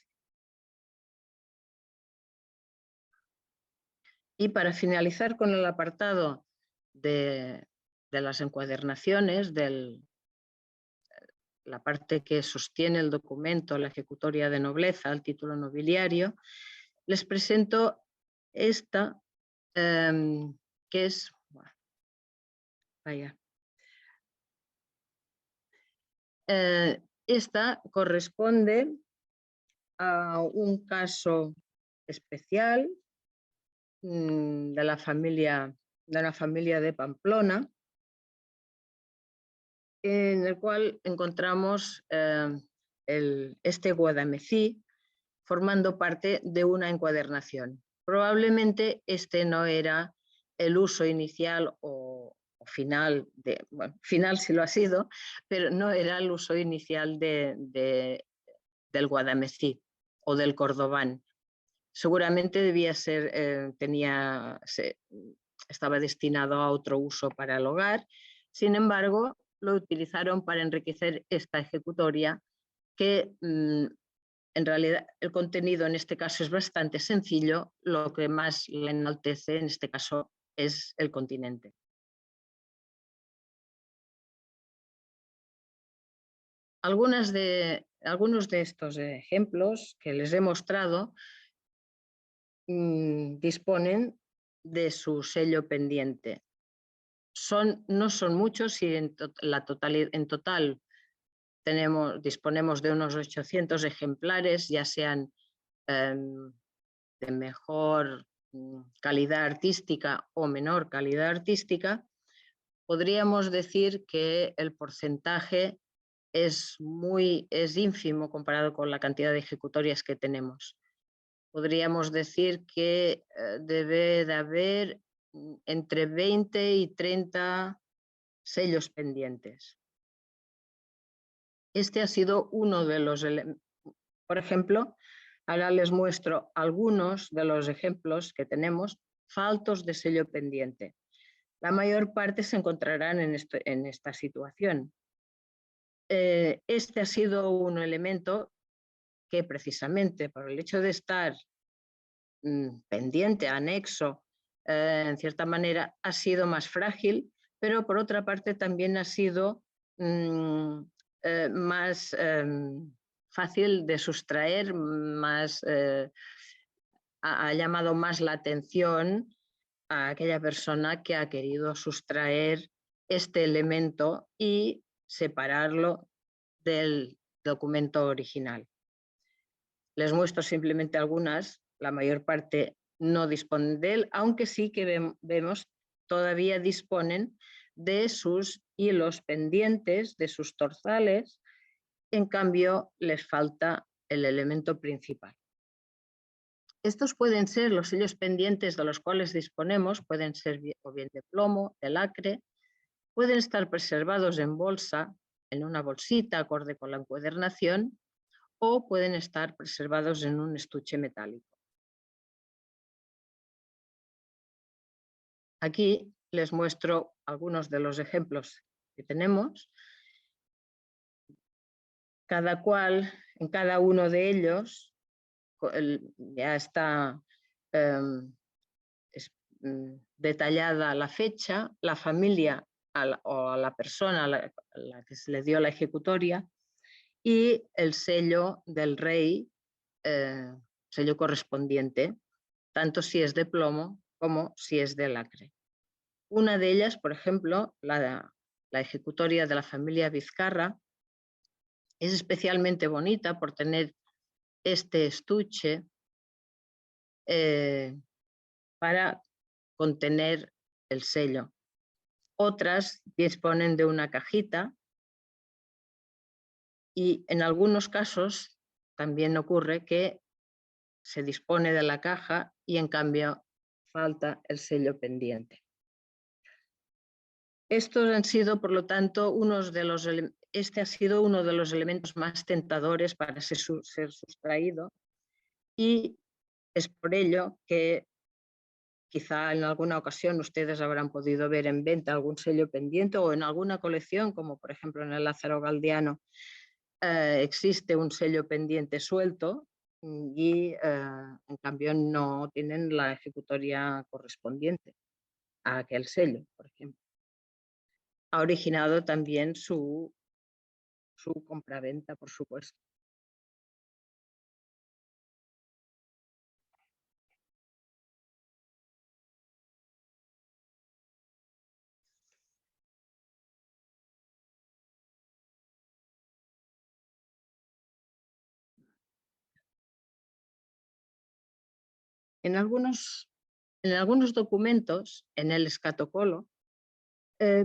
Y para finalizar con el apartado de las encuadernaciones, la parte que sostiene el documento, la ejecutoria de nobleza, el título nobiliario, les presento esta, que es, esta corresponde a un caso especial de una familia de Pamplona, en el cual encontramos este guadamecí formando parte de una encuadernación. Probablemente este no era el uso inicial o final, bueno, final sí lo ha sido, pero no era el uso inicial del guadamecí o del cordobán. Seguramente debía ser, estaba destinado a otro uso para el hogar. Sin embargo, lo utilizaron para enriquecer esta ejecutoria, que en realidad el contenido en este caso es bastante sencillo. Lo que más le enaltece en este caso es el continente. Algunos de estos ejemplos que les he mostrado disponen de su sello pendiente. No son muchos y en total disponemos de unos 800 ejemplares, ya sean de mejor calidad artística o menor calidad artística. Podríamos decir que el porcentaje es ínfimo comparado con la cantidad de ejecutorias que tenemos. Podríamos decir que debe de haber entre 20 y 30 sellos pendientes. Este ha sido uno de los elementos. Por ejemplo, ahora les muestro algunos de los ejemplos que tenemos faltos de sello pendiente. La mayor parte se encontrarán en esta situación. Este ha sido un elemento que precisamente por el hecho de estar pendiente, anexo, en cierta manera ha sido más frágil, pero por otra parte también ha sido más fácil de sustraer, ha llamado más la atención a aquella persona que ha querido sustraer este elemento y separarlo del documento original. Les muestro simplemente algunas, la mayor parte no disponen de él, aunque sí que vemos todavía disponen de sus hilos pendientes, de sus torzales. En cambio, les falta el elemento principal. Estos pueden ser los sellos pendientes de los cuales disponemos, pueden ser o bien de plomo, de lacre, pueden estar preservados en bolsa, en una bolsita acorde con la encuadernación, o pueden estar preservados en un estuche metálico. Aquí les muestro algunos de los ejemplos que tenemos. En cada uno de ellos ya está detallada la fecha, la familia o a la persona a la que se le dio la ejecutoria y el sello del rey, sello correspondiente, tanto si es de plomo como si es de lacre. Una de ellas, por ejemplo, la ejecutoria de la familia Vizcarra, es especialmente bonita por tener este estuche para contener el sello. Otras disponen de una cajita y en algunos casos también ocurre que se dispone de la caja y en cambio falta el sello pendiente. Estos han sido, por lo tanto, este ha sido uno de los elementos más tentadores para ser sustraído y es por ello que quizá en alguna ocasión ustedes habrán podido ver en venta algún sello pendiente o en alguna colección, como por ejemplo en el Lázaro Galdiano, existe un sello pendiente suelto y en cambio no tienen la ejecutoria correspondiente a aquel sello, por ejemplo. Ha originado también su compraventa, por supuesto. En algunos documentos, en el escatocolo,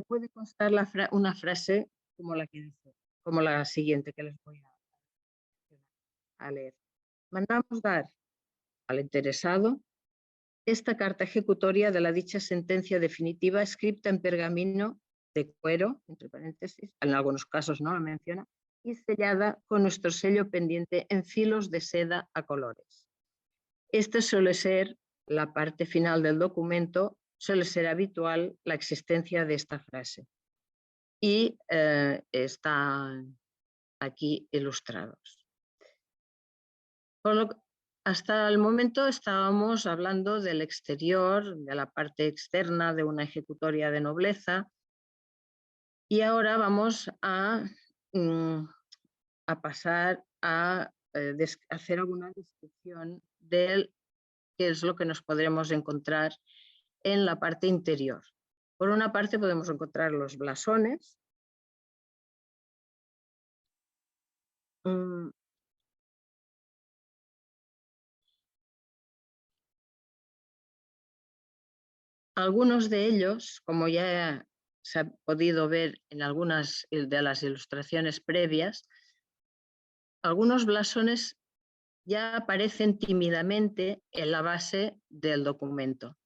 puede constar una frase como la siguiente que les voy a leer. Mandamos dar al interesado esta carta ejecutoria de la dicha sentencia definitiva escrita en pergamino de cuero, entre paréntesis, en algunos casos no lo menciona, y sellada con nuestro sello pendiente en filos de seda a colores. Este suele ser la parte final del documento, suele ser habitual la existencia de esta frase. Y están aquí ilustrados. Hasta el momento estábamos hablando del exterior, de la parte externa de una ejecutoria de nobleza, y ahora vamos a pasar a hacer alguna descripción de qué es lo que nos podremos encontrar en la parte interior. Por una parte podemos encontrar los blasones. Algunos de ellos, como ya se ha podido ver en algunas de las ilustraciones previas, algunos blasones ya aparecen tímidamente en la base del documento,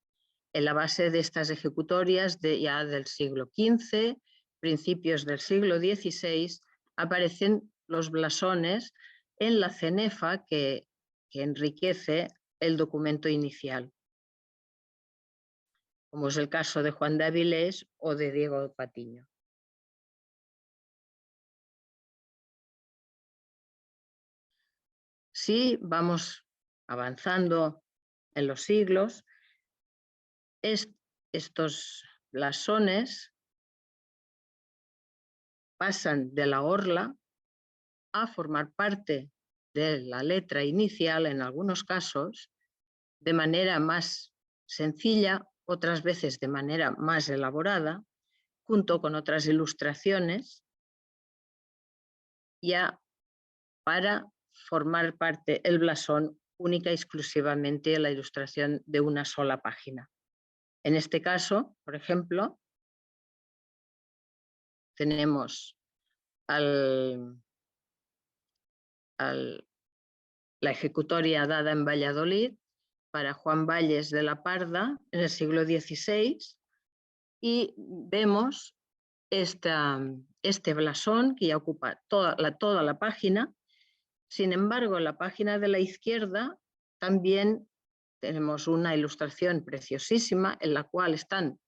en la base de estas ejecutorias ya del siglo XV, principios del siglo XVI, aparecen los blasones en la cenefa que enriquece el documento inicial, como es el caso de Juan de Avilés o de Diego Patiño. Si vamos avanzando en los siglos, estos blasones pasan de la orla a formar parte de la letra inicial en algunos casos, de manera más sencilla, otras veces de manera más elaborada, junto con otras ilustraciones, ya para formar parte el blasón única y exclusivamente de la ilustración de una sola página. En este caso, por ejemplo, tenemos la ejecutoria dada en Valladolid para Juan Valles de la Parda en el siglo XVI y vemos este blasón que ya ocupa toda la página. Sin embargo, en la página de la izquierda también tenemos una ilustración preciosísima en la cual están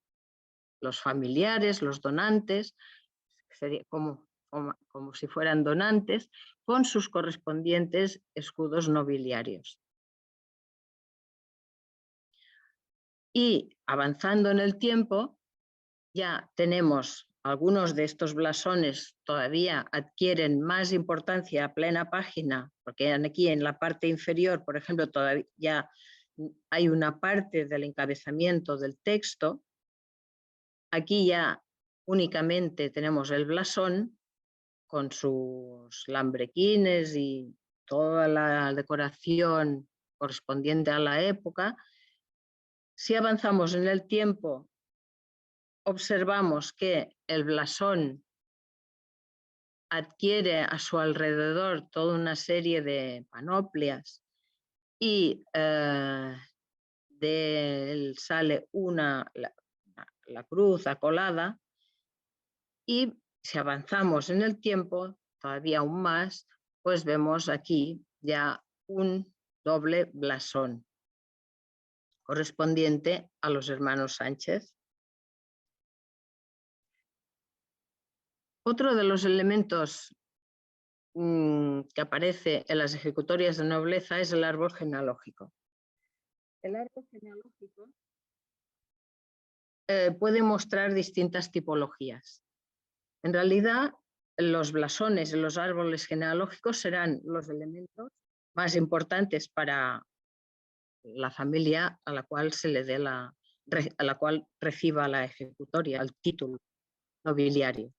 los familiares, los donantes, sería como si fueran donantes, con sus correspondientes escudos nobiliarios. Y avanzando en el tiempo, ya tenemos algunos de estos blasones todavía adquieren más importancia a plena página, porque aquí en la parte inferior, por ejemplo, todavía ya hay una parte del encabezamiento del texto, Aquí ya únicamente tenemos el blasón con sus lambrequines y toda la decoración correspondiente a la época. Si avanzamos en el tiempo, observamos que el blasón adquiere a su alrededor toda una serie de panoplias y de él sale la cruz acolada, y si avanzamos en el tiempo, todavía aún más, pues vemos aquí ya un doble blasón correspondiente a los hermanos Sánchez. Otro de los elementos que aparece en las ejecutorias de nobleza es el árbol genealógico. El árbol genealógico puede mostrar distintas tipologías. En realidad, los blasones en los árboles genealógicos serán los elementos más importantes para la familia a la cual se le dé a la cual reciba la ejecutoria, el título nobiliario.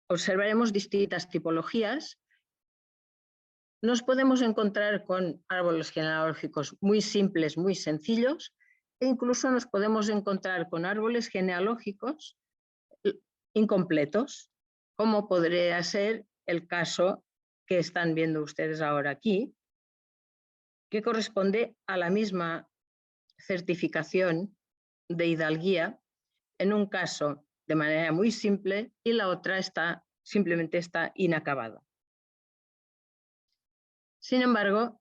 Observaremos distintas tipologías. Nos podemos encontrar con árboles genealógicos muy simples, muy sencillos, e incluso nos podemos encontrar con árboles genealógicos incompletos, como podría ser el caso que están viendo ustedes ahora aquí, que corresponde a la misma certificación de hidalguía, en un caso de manera muy simple y la otra simplemente está inacabada. Sin embargo,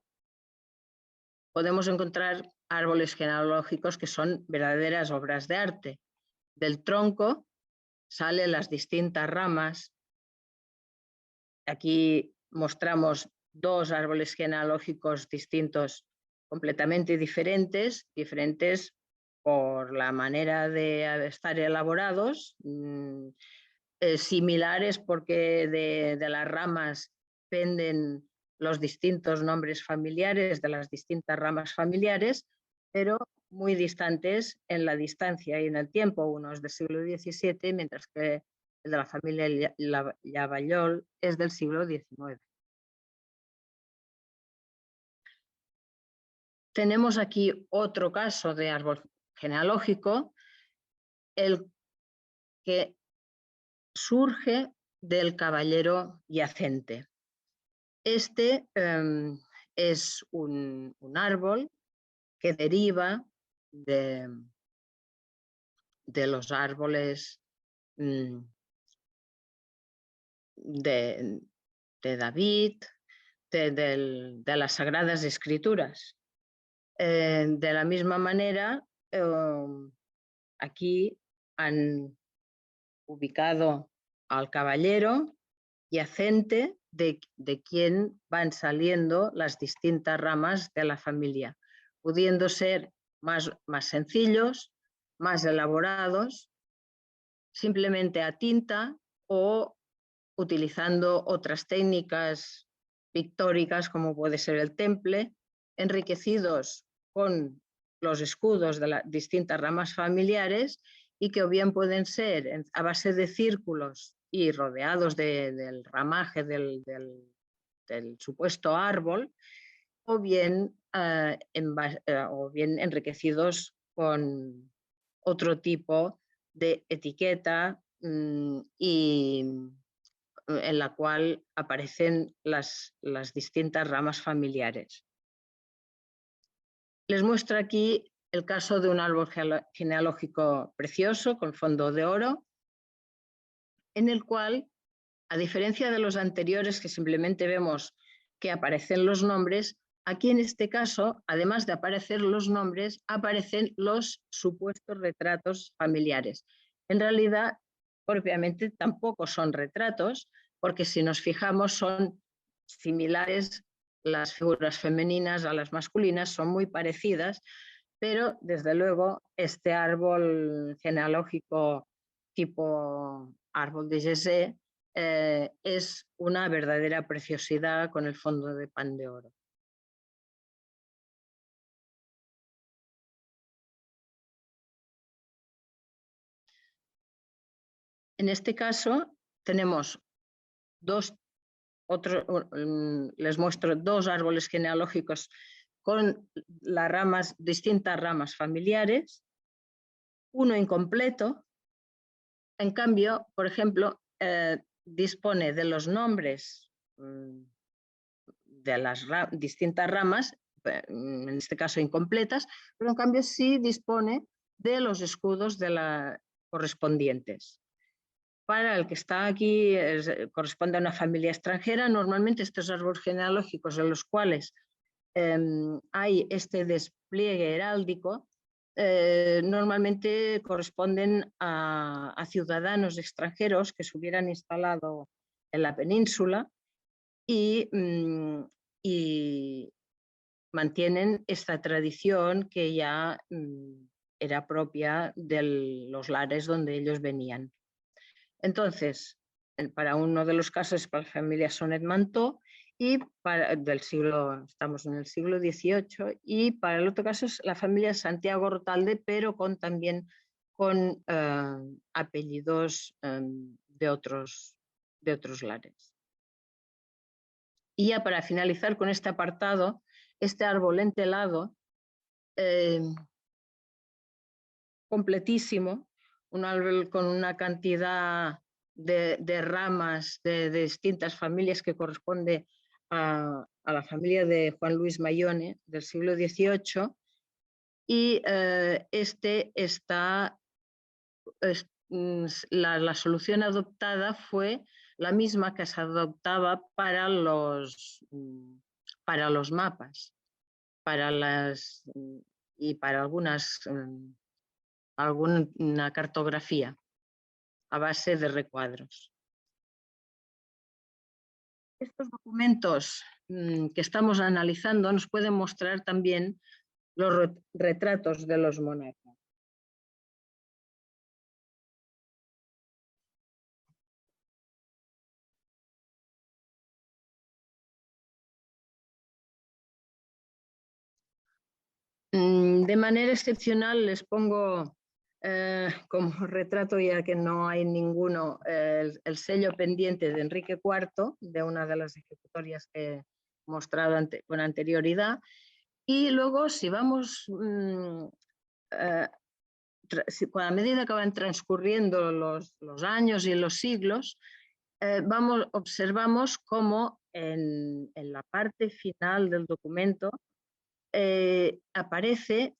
podemos encontrar árboles genealógicos que son verdaderas obras de arte. Del tronco salen las distintas ramas. Aquí mostramos dos árboles genealógicos distintos, completamente diferentes por la manera de estar elaborados, similares porque de las ramas penden los distintos nombres familiares de las distintas ramas familiares, pero muy distantes en la distancia y en el tiempo. Uno es del siglo XVII, mientras que el de la familia Llavallol es del siglo XIX. Tenemos aquí otro caso de árbol genealógico, el que surge del caballero yacente. Este es un árbol que deriva de los árboles de David, de las Sagradas Escrituras. De la misma manera, aquí han ubicado al caballero yacente de quien van saliendo las distintas ramas de la familia, pudiendo ser más sencillos, más elaborados, simplemente a tinta o utilizando otras técnicas pictóricas como puede ser el temple, enriquecidos con los escudos de las distintas ramas familiares y que o bien pueden ser a base de círculos y rodeados del ramaje del supuesto árbol, o bien enriquecidos con otro tipo de etiqueta y en la cual aparecen las distintas ramas familiares. Les muestro aquí el caso de un árbol genealógico precioso con fondo de oro, en el cual, a diferencia de los anteriores que simplemente vemos que aparecen los nombres, aquí en este caso, además de aparecer los nombres, aparecen los supuestos retratos familiares. En realidad, propiamente tampoco son retratos, porque si nos fijamos son similares las figuras femeninas a las masculinas, son muy parecidas, pero desde luego este árbol genealógico tipo árbol de Jessé es una verdadera preciosidad con el fondo de pan de oro. En este caso tenemos les muestro dos árboles genealógicos con las distintas ramas familiares, uno incompleto. En cambio, por ejemplo, dispone de los nombres de las distintas ramas, en este caso incompletas, pero en cambio sí dispone de los escudos correspondientes. Para el que está aquí, corresponde a una familia extranjera. Normalmente estos árboles genealógicos en los cuales hay este despliegue heráldico, normalmente corresponden a ciudadanos extranjeros que se hubieran instalado en la península y mantienen esta tradición que ya era propia de los lares donde ellos venían. Entonces, para uno de los casos, para la familia Sonnet-Manteau, y estamos en el siglo XVIII, y para el otro caso es la familia Santiago-Rotalde, pero también con apellidos de otros lares. Y ya para finalizar con este apartado, este árbol entelado, completísimo, un árbol con una cantidad de ramas de distintas familias que corresponde a la familia de Juan Luis Mayone del siglo XVIII, y la solución adoptada fue la misma que se adoptaba para los mapas, y para alguna cartografía a base de recuadros. Estos documentos que estamos analizando nos pueden mostrar también los retratos de los monarcas. De manera excepcional les pongo como retrato, ya que no hay ninguno, el sello pendiente de Enrique IV, de una de las ejecutorias que he mostrado con anterioridad. Y luego, si vamos, a medida que van transcurriendo los años y los siglos, observamos cómo en la parte final del documento aparece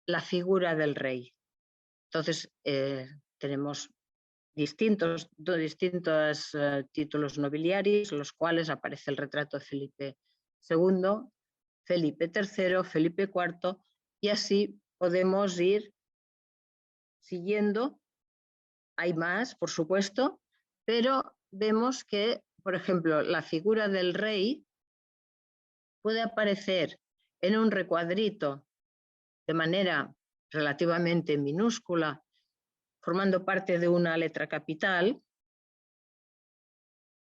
la figura del rey. Entonces, tenemos distintos títulos nobiliarios, en los cuales aparece el retrato de Felipe II, Felipe III, Felipe IV, y así podemos ir siguiendo. Hay más, por supuesto, pero vemos que, por ejemplo, la figura del rey puede aparecer en un recuadrito de manera relativamente minúscula, formando parte de una letra capital,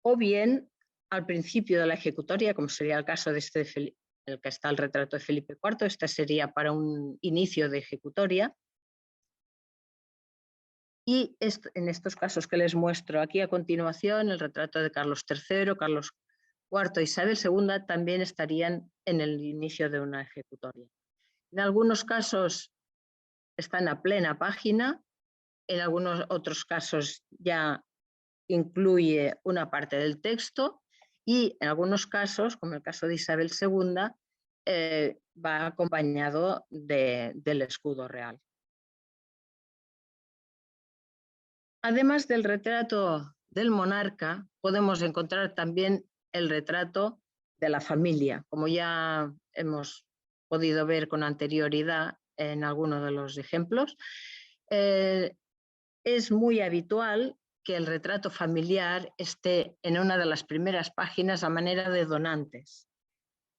o bien al principio de la ejecutoria, como sería el caso de el que está el retrato de Felipe IV. Esta sería para un inicio de ejecutoria. Y en estos casos que les muestro aquí a continuación, el retrato de Carlos III, Carlos IV e Isabel II también estarían en el inicio de una ejecutoria. En algunos casos están a plena página, en algunos otros casos ya incluye una parte del texto, y en algunos casos, como el caso de Isabel II, va acompañado del escudo real. Además del retrato del monarca, podemos encontrar también el retrato de la familia, como ya hemos podido ver con anterioridad en algunos de los ejemplos. Es muy habitual que el retrato familiar esté en una de las primeras páginas a manera de donantes.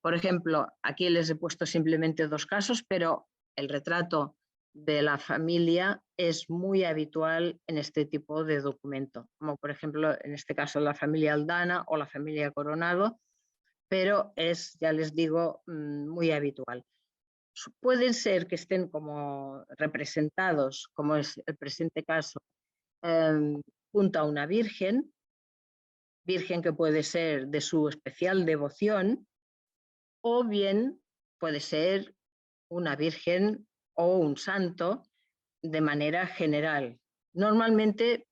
Por ejemplo, aquí les he puesto simplemente dos casos, pero el retrato de la familia es muy habitual en este tipo de documento, como por ejemplo en este caso la familia Aldana o la familia Coronado, pero es, ya les digo, muy habitual. Pueden ser que estén como representados, como es el presente caso, junto a una virgen que puede ser de su especial devoción, o bien puede ser una virgen o un santo de manera general. Normalmente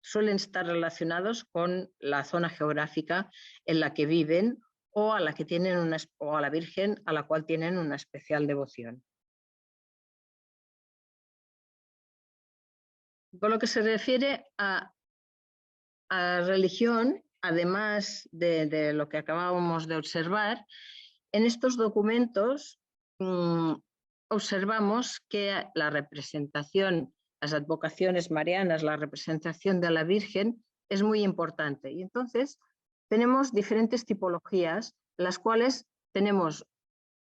suelen estar relacionados con la zona geográfica en la que viven o a la que tienen o a la virgen a la cual tienen una especial devoción. Por lo que se refiere a religión, además de lo que acabábamos de observar, en estos documentos observamos que la representación, las advocaciones marianas, la representación de la Virgen es muy importante. Y entonces tenemos diferentes tipologías, las cuales tenemos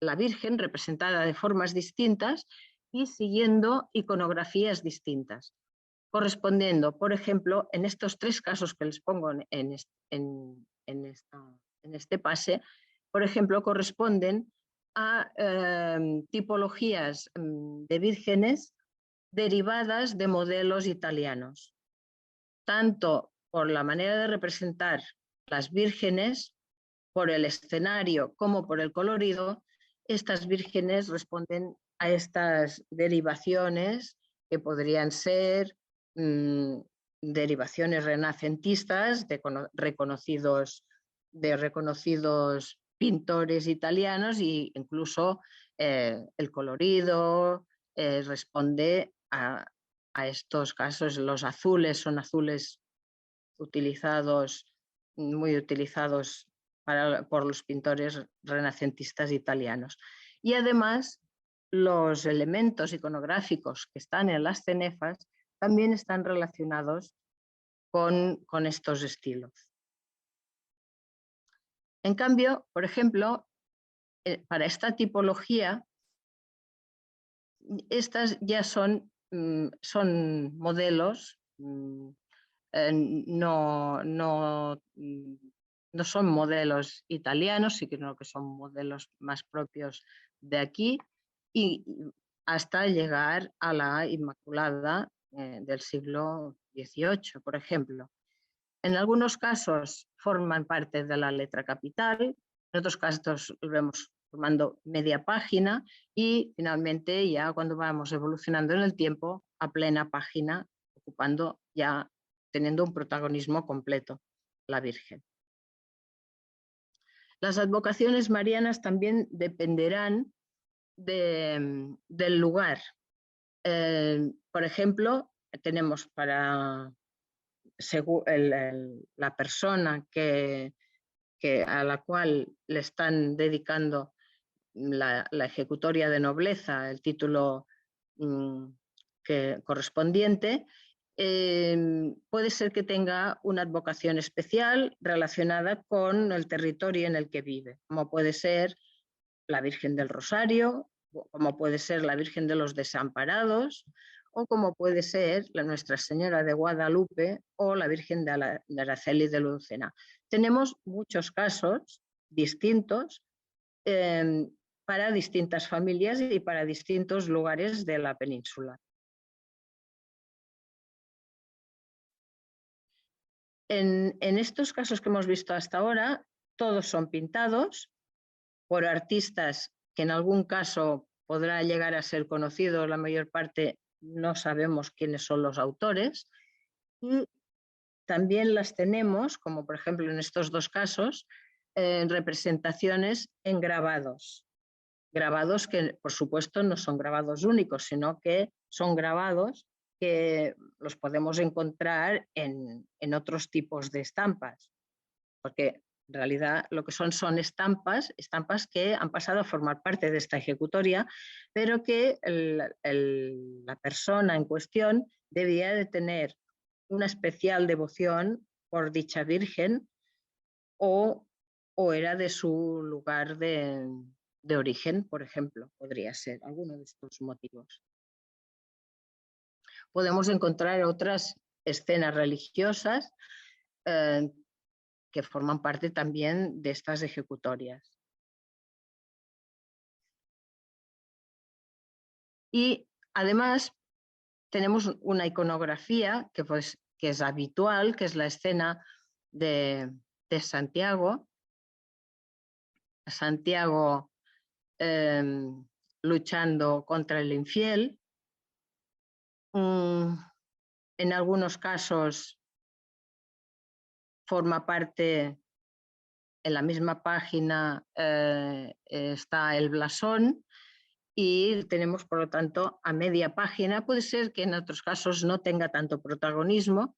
la Virgen representada de formas distintas y siguiendo iconografías distintas, correspondiendo, por ejemplo, en estos tres casos que les pongo en este pase, por ejemplo, corresponden a tipologías de vírgenes derivadas de modelos italianos, tanto por la manera de representar las vírgenes, por el escenario como por el colorido. Estas vírgenes responden a estas derivaciones que podrían ser derivaciones renacentistas de reconocidos pintores italianos, e incluso el colorido responde a estos casos. Los azules son azules muy utilizados por los pintores renacentistas italianos. Y además, los elementos iconográficos que están en las cenefas también están relacionados con estos estilos. En cambio, por ejemplo, para esta tipología, estas ya son modelos, no son modelos italianos, sino que son modelos más propios de aquí, y hasta llegar a la Inmaculada del siglo XVIII, por ejemplo. En algunos casos forman parte de la letra capital, en otros casos lo vemos formando media página, y finalmente ya cuando vamos evolucionando en el tiempo a plena página, ocupando ya, teniendo un protagonismo completo, la Virgen. Las advocaciones marianas también dependerán del lugar. Por ejemplo, tenemos para la persona a la cual le están dedicando la ejecutoria de nobleza, el título correspondiente, puede ser que tenga una advocación especial relacionada con el territorio en el que vive, como puede ser la Virgen del Rosario, como puede ser la Virgen de los Desamparados, o como puede ser la Nuestra Señora de Guadalupe o la Virgen de Araceli de Lucena. Tenemos muchos casos distintos para distintas familias y para distintos lugares de la península. En estos casos que hemos visto hasta ahora, todos son pintados por artistas que en algún caso podrá llegar a ser conocido, la mayor parte no sabemos quiénes son los autores, y también las tenemos, como por ejemplo en estos dos casos, representaciones en grabados. Grabados que, por supuesto, no son grabados únicos, sino que son grabados que los podemos encontrar en otros tipos de estampas, porque en realidad lo que son estampas que han pasado a formar parte de esta ejecutoria, pero que la persona en cuestión debía de tener una especial devoción por dicha Virgen o era de su lugar de origen, por ejemplo, podría ser alguno de estos motivos. Podemos encontrar otras escenas religiosas que forman parte también de estas ejecutorias. Y además tenemos una iconografía que pues que es habitual, que es la escena de Santiago. Santiago luchando contra el infiel. En algunos casos forma parte, en la misma página está el blasón y tenemos, por lo tanto, a media página. Puede ser que en otros casos no tenga tanto protagonismo,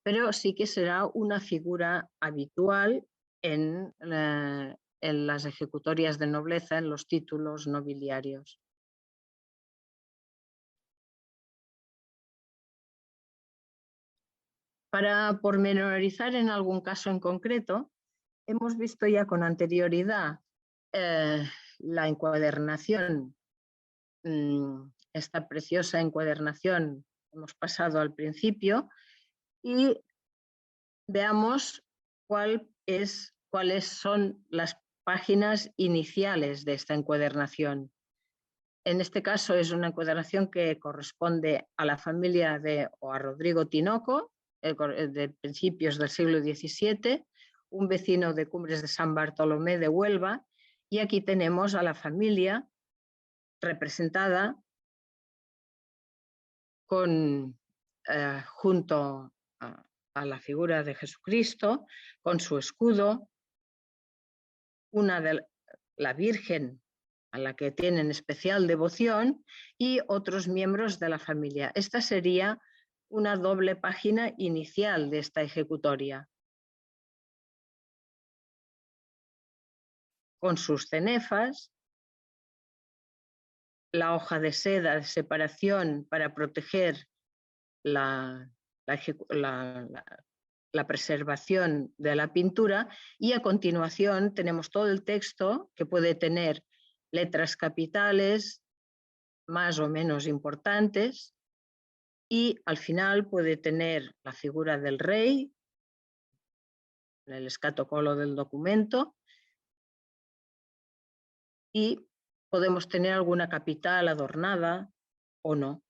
pero sí que será una figura habitual en las ejecutorias de nobleza, en los títulos nobiliarios. Para pormenorizar en algún caso en concreto, hemos visto ya con anterioridad la encuadernación, esta preciosa encuadernación hemos pasado al principio, y veamos cuáles son las páginas iniciales de esta encuadernación. En este caso es una encuadernación que corresponde a la familia o a Rodrigo Tinoco, de principios del siglo XVII, un vecino de Cumbres de San Bartolomé de Huelva, y aquí tenemos a la familia representada junto a la figura de Jesucristo, con su escudo, la Virgen a la que tienen especial devoción y otros miembros de la familia. Esta sería una doble página inicial de esta ejecutoria, con sus cenefas, la hoja de seda de separación para proteger la preservación de la pintura, y a continuación tenemos todo el texto, que puede tener letras capitales más o menos importantes, y al final puede tener la figura del rey en el escatocolo del documento, y podemos tener alguna capital adornada o no.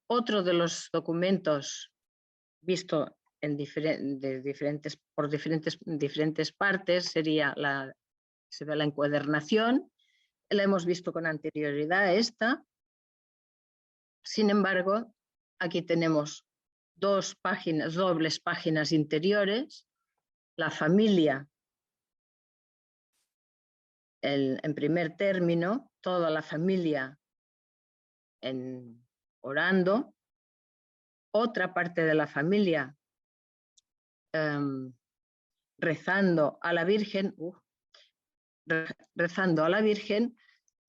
Otro de los documentos visto por diferentes partes sería la encuadernación. La hemos visto con anterioridad esta. Sin embargo, aquí tenemos dobles páginas interiores, la familia en primer término, toda la familia orando, otra parte de la familia rezando a la Virgen,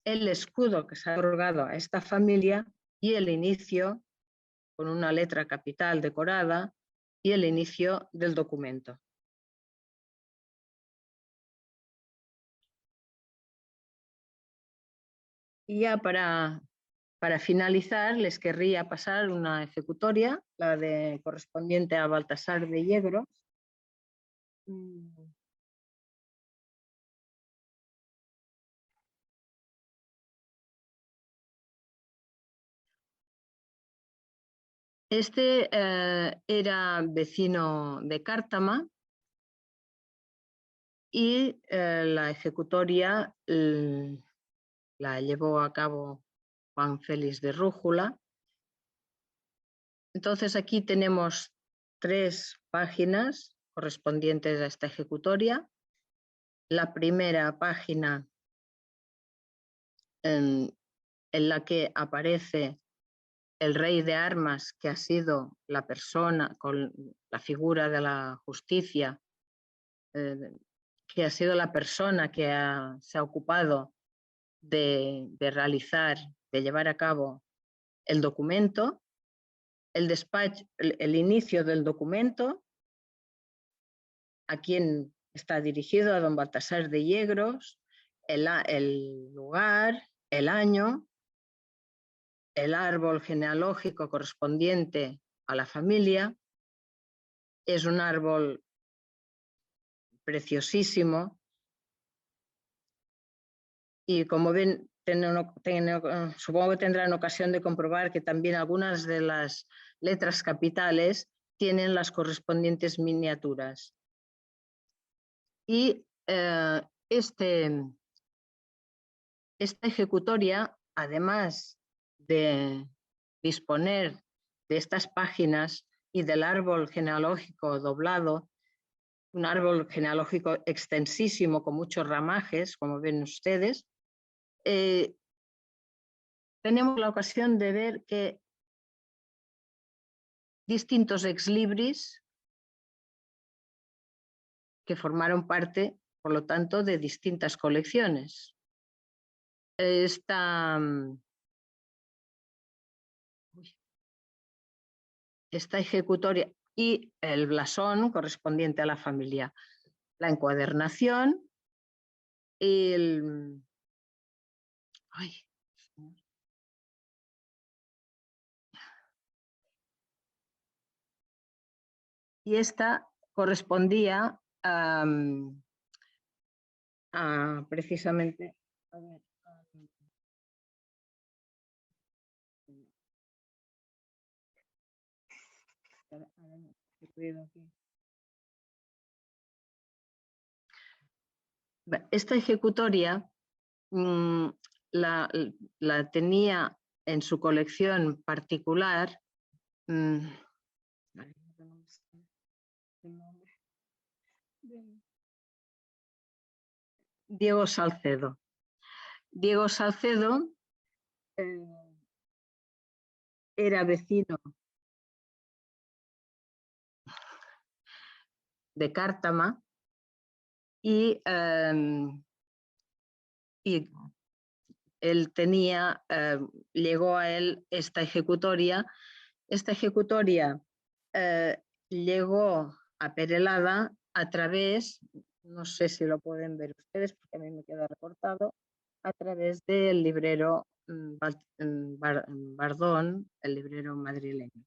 el escudo que se ha otorgado a esta familia y el inicio con una letra capital decorada y el inicio del documento. Y ya para finalizar, les querría pasar una ejecutoria, la correspondiente a Baltasar de Yegros. Este era vecino de Cártama y la ejecutoria la llevó a cabo Juan Félix de Rújula. Entonces aquí tenemos 3 páginas correspondientes a esta ejecutoria. La primera página en la que aparece el rey de armas, que ha sido la persona con la figura de la justicia, que ha sido la persona que se ha ocupado de llevar a cabo el documento, el inicio del documento, a quien está dirigido, a don Baltasar de Yegros, el lugar, el año, el árbol genealógico correspondiente a la familia. Es un árbol preciosísimo y, como ven, supongo que tendrán ocasión de comprobar que también algunas de las letras capitales tienen las correspondientes miniaturas. Y esta ejecutoria, además de disponer de estas páginas y del árbol genealógico doblado, un árbol genealógico extensísimo con muchos ramajes, como ven ustedes, tenemos la ocasión de ver que distintos ex libris que formaron parte, por lo tanto, de distintas colecciones. Esta ejecutoria y el blasón correspondiente a la familia, la encuadernación y y esta correspondía a precisamente esta ejecutoria la tenía en su colección particular Diego Salcedo. Diego Salcedo era vecino de Cártama y él tenía, llegó a él esta ejecutoria. Esta ejecutoria llegó a Perelada a través, no sé si lo pueden ver ustedes porque a mí me queda recortado, a través del librero Bardón, el librero madrileño.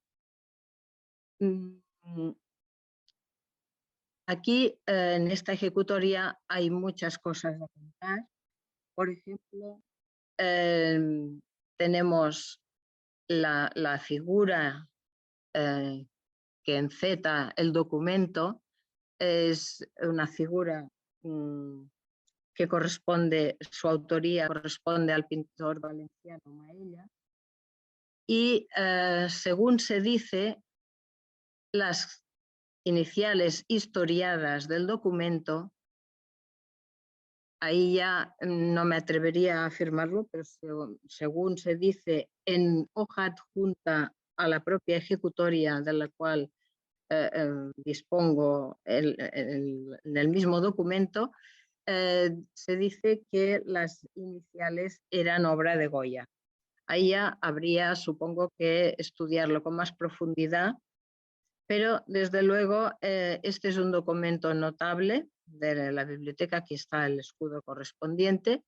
Aquí en esta ejecutoria hay muchas cosas a contar. Por ejemplo, tenemos la figura que enceta el documento, es una figura que corresponde, su autoría corresponde al pintor valenciano Maella, y según se dice, las iniciales historiadas del documento, ahí ya no me atrevería a afirmarlo, pero según se dice en hoja adjunta a la propia ejecutoria de la cual dispongo en el mismo documento, se dice que las iniciales eran obra de Goya. Ahí ya habría, supongo, que estudiarlo con más profundidad, pero desde luego este es un documento notable de la biblioteca. Aquí está el escudo correspondiente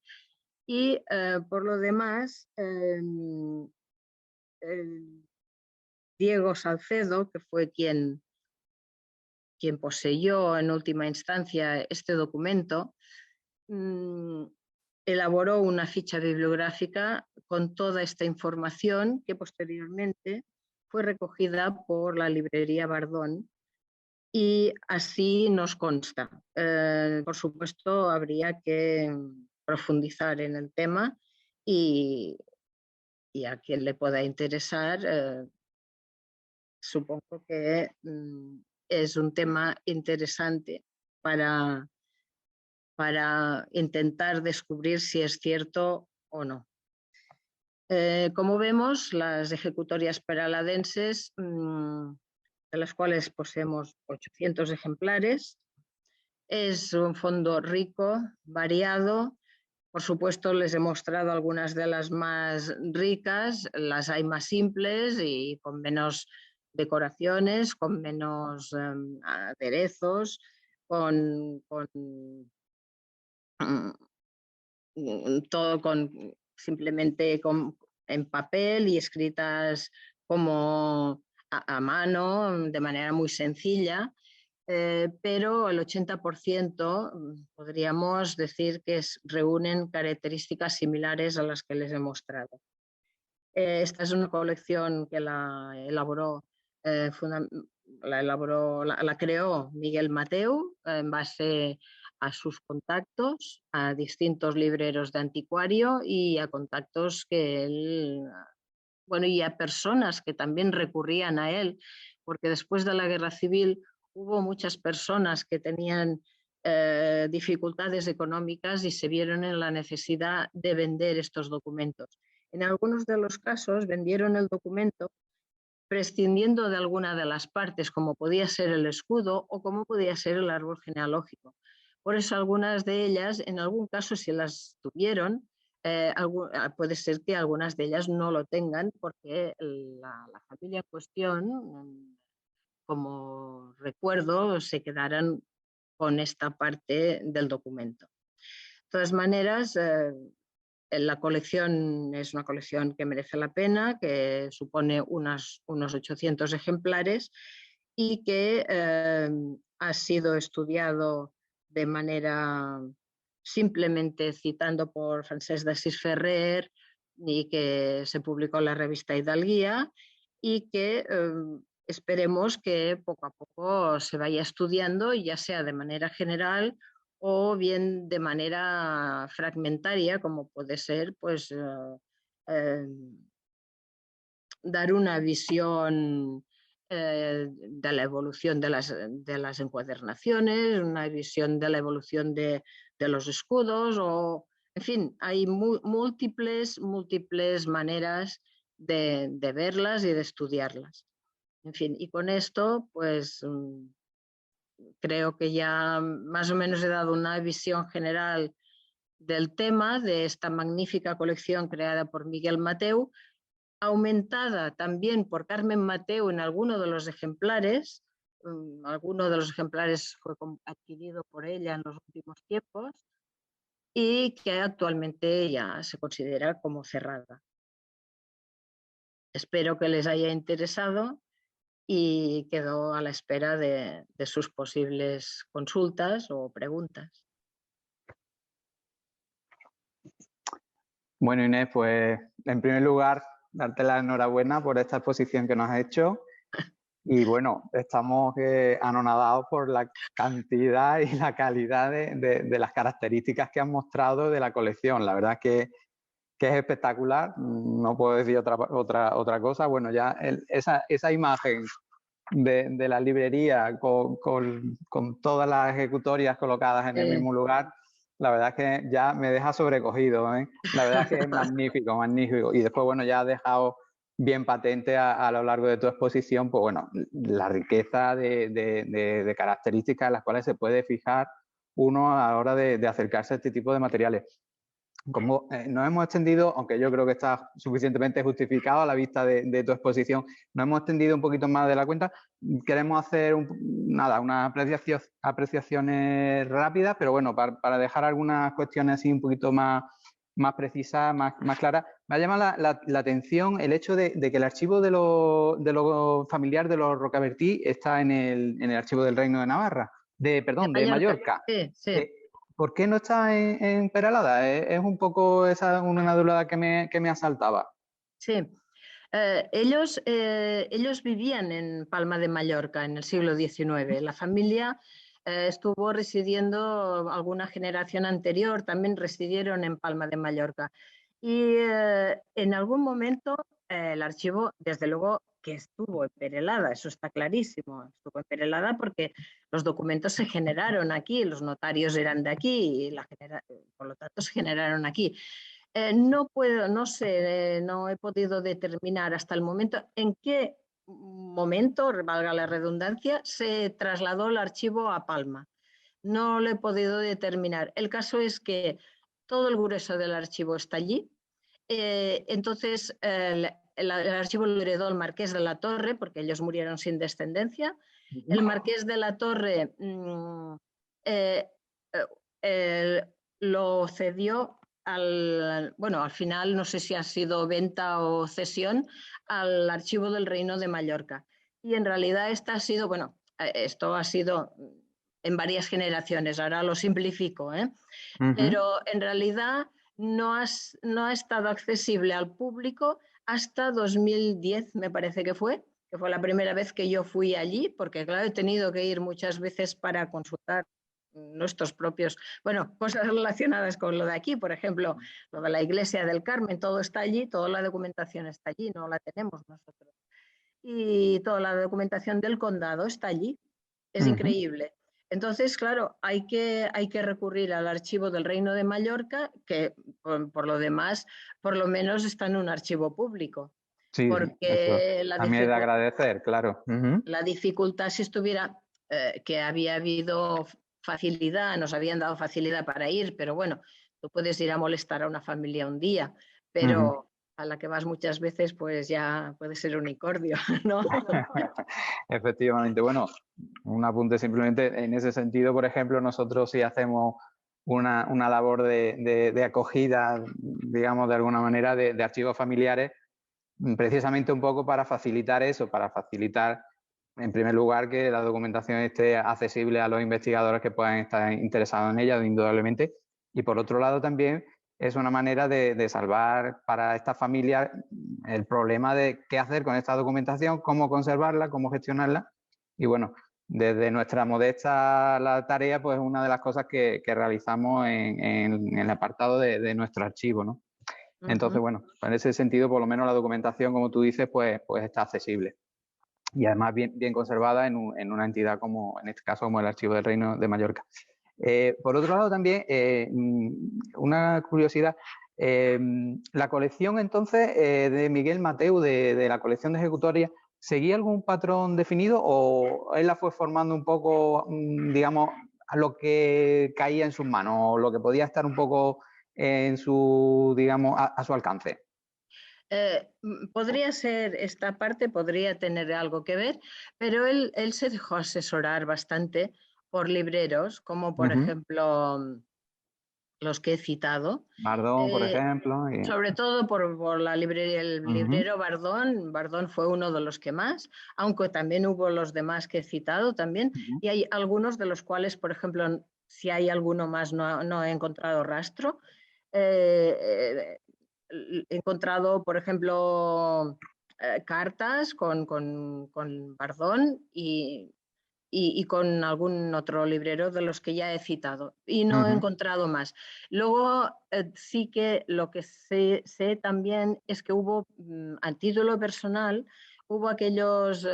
y por lo demás Diego Salcedo, que fue quien poseyó en última instancia este documento, elaboró una ficha bibliográfica con toda esta información que posteriormente fue recogida por la librería Bardón y así nos consta. Por supuesto, habría que profundizar en el tema y a quien le pueda interesar, supongo que es un tema interesante para intentar descubrir si es cierto o no. Como vemos, las ejecutorias peraladenses, de las cuales poseemos 800 ejemplares, es un fondo rico, variado. Por supuesto, les he mostrado algunas de las más ricas, las hay más simples y con menos decoraciones, con menos aderezos, todo simplemente en papel y escritas como a mano, de manera muy sencilla, pero el 80% podríamos decir que reúnen características similares a las que les he mostrado. Esta es una colección que la elaboró la creó Miguel Mateu en base a sus contactos, a distintos libreros de anticuario y a contactos que él, bueno, y a personas que también recurrían a él, porque después de la Guerra Civil hubo muchas personas que tenían dificultades económicas y se vieron en la necesidad de vender estos documentos. En algunos de los casos vendieron el documento prescindiendo de alguna de las partes, como podía ser el escudo o como podía ser el árbol genealógico. Por eso algunas de ellas, en algún caso, si las tuvieron, puede ser que algunas de ellas no lo tengan porque la familia en cuestión, como recuerdo, se quedaran con esta parte del documento. De todas maneras, la colección es una colección que merece la pena, que supone unos 800 ejemplares y que ha sido estudiado de manera simplemente citando por Francesc d'Assís Ferrer y que se publicó en la revista Hidalguía y que esperemos que poco a poco se vaya estudiando, ya sea de manera general o bien de manera fragmentaria, como puede ser pues, dar una visión de la evolución de las encuadernaciones, una visión de la evolución de los escudos, o, en fin, hay múltiples maneras de verlas y de estudiarlas. En fin, y con esto, pues creo que ya más o menos he dado una visión general del tema de esta magnífica colección creada por Miguel Mateu, aumentada también por Carmen Mateu en alguno de los ejemplares. Alguno de los ejemplares fue adquirido por ella en los últimos tiempos y que actualmente ya se considera como cerrada. Espero que les haya interesado y quedo a la espera de sus posibles consultas o preguntas. Bueno, Inés, pues en primer lugar, darte la enhorabuena por esta exposición que nos has hecho. Y bueno, estamos anonadados por la cantidad y la calidad de las características que han mostrado de la colección. La verdad es que es espectacular, no puedo decir otra cosa. Bueno, ya esa imagen de la librería con todas las ejecutorias colocadas en el mismo lugar, la verdad es que ya me deja sobrecogido, ¿eh? La verdad es que es magnífico, magnífico. Y después, bueno, ya has dejado bien patente a lo largo de tu exposición, pues bueno, la riqueza de características en las cuales se puede fijar uno a la hora de acercarse a este tipo de materiales. Como nos hemos extendido, aunque yo creo que está suficientemente justificado a la vista de tu exposición, nos hemos extendido un poquito más de la cuenta. Queremos hacer unas apreciaciones rápidas, pero bueno, para dejar algunas cuestiones así un poquito más precisas, más claras. Me ha llamado la atención el hecho de que el archivo de lo familiar de los Rocabertí está en el archivo del Reino de Navarra, de Mallorca. Sí. ¿Por qué no está en Peralada? Es un poco una duda que me asaltaba. Sí. Ellos vivían en Palma de Mallorca en el siglo XIX. La familia estuvo residiendo alguna generación anterior, también residieron en Palma de Mallorca. Y en algún momento el archivo, desde luego, que estuvo en Perelada, eso está clarísimo, estuvo en Perelada porque los documentos se generaron aquí, los notarios eran de aquí, y por lo tanto se generaron aquí. No sé, no he podido determinar hasta el momento en qué momento, valga la redundancia, se trasladó el archivo a Palma. No lo he podido determinar. El caso es que todo el grueso del archivo está allí. Entonces, el archivo lo heredó el marqués de la Torre, porque ellos murieron sin descendencia. El marqués de la Torre lo cedió al final, no sé si ha sido venta o cesión, al archivo del Reino de Mallorca. Y en realidad esto ha sido en varias generaciones, ahora lo simplifico, pero en realidad no ha estado accesible al público hasta 2010, me parece que fue, que fue la primera vez que yo fui allí, porque claro, he tenido que ir muchas veces para consultar nuestros propios, bueno, cosas relacionadas con lo de aquí, por ejemplo, lo de la Iglesia del Carmen, todo está allí, toda la documentación está allí, no la tenemos nosotros. Y toda la documentación del condado está allí, es increíble. Entonces, claro, hay que recurrir al archivo del Reino de Mallorca, que por lo demás, por lo menos está en un archivo público. Sí, sí, eso Porque también es de agradecer, claro. la dificultad si estuviera, que había habido facilidad, nos habían dado facilidad para ir, pero bueno, tú puedes ir a molestar a una familia un día, pero a la que vas muchas veces, pues ya puede ser unicornio, ¿no? Efectivamente. Bueno, un apunte simplemente en ese sentido, por ejemplo, nosotros sí hacemos una labor de acogida, digamos, de alguna manera, de archivos familiares, precisamente un poco para facilitar eso, para facilitar, en primer lugar, que la documentación esté accesible a los investigadores que puedan estar interesados en ella, indudablemente, y por otro lado también es una manera de salvar para estas familias el problema de qué hacer con esta documentación, cómo conservarla, cómo gestionarla, y bueno, desde nuestra modesta la tarea, pues una de las cosas que realizamos en el apartado de nuestro archivo, ¿no? Entonces, bueno, en ese sentido, por lo menos la documentación, como tú dices, pues está accesible. Y además bien conservada en una entidad como, en este caso, como el Archivo del Reino de Mallorca. Por otro lado, también, una curiosidad, la colección, entonces, de Miguel Mateu, de la colección de ejecutorias, ¿seguía algún patrón definido o él la fue formando un poco, digamos, a lo que caía en sus manos o lo que podía estar un poco en su, digamos, a su alcance? Podría ser, esta parte podría tener algo que ver, pero él se dejó asesorar bastante por libreros, como por ejemplo los que he citado. Bardón, por ejemplo. Sobre todo por la librería, el librero Bardón. Bardón fue uno de los que más, aunque también hubo los demás que he citado también, y hay algunos de los cuales, por ejemplo, si hay alguno más, no he encontrado rastro. He encontrado, por ejemplo, cartas con Bardón y con algún otro librero de los que ya he citado y no he encontrado más. Luego sí que lo que sé también es que hubo, a título personal, hubo aquellos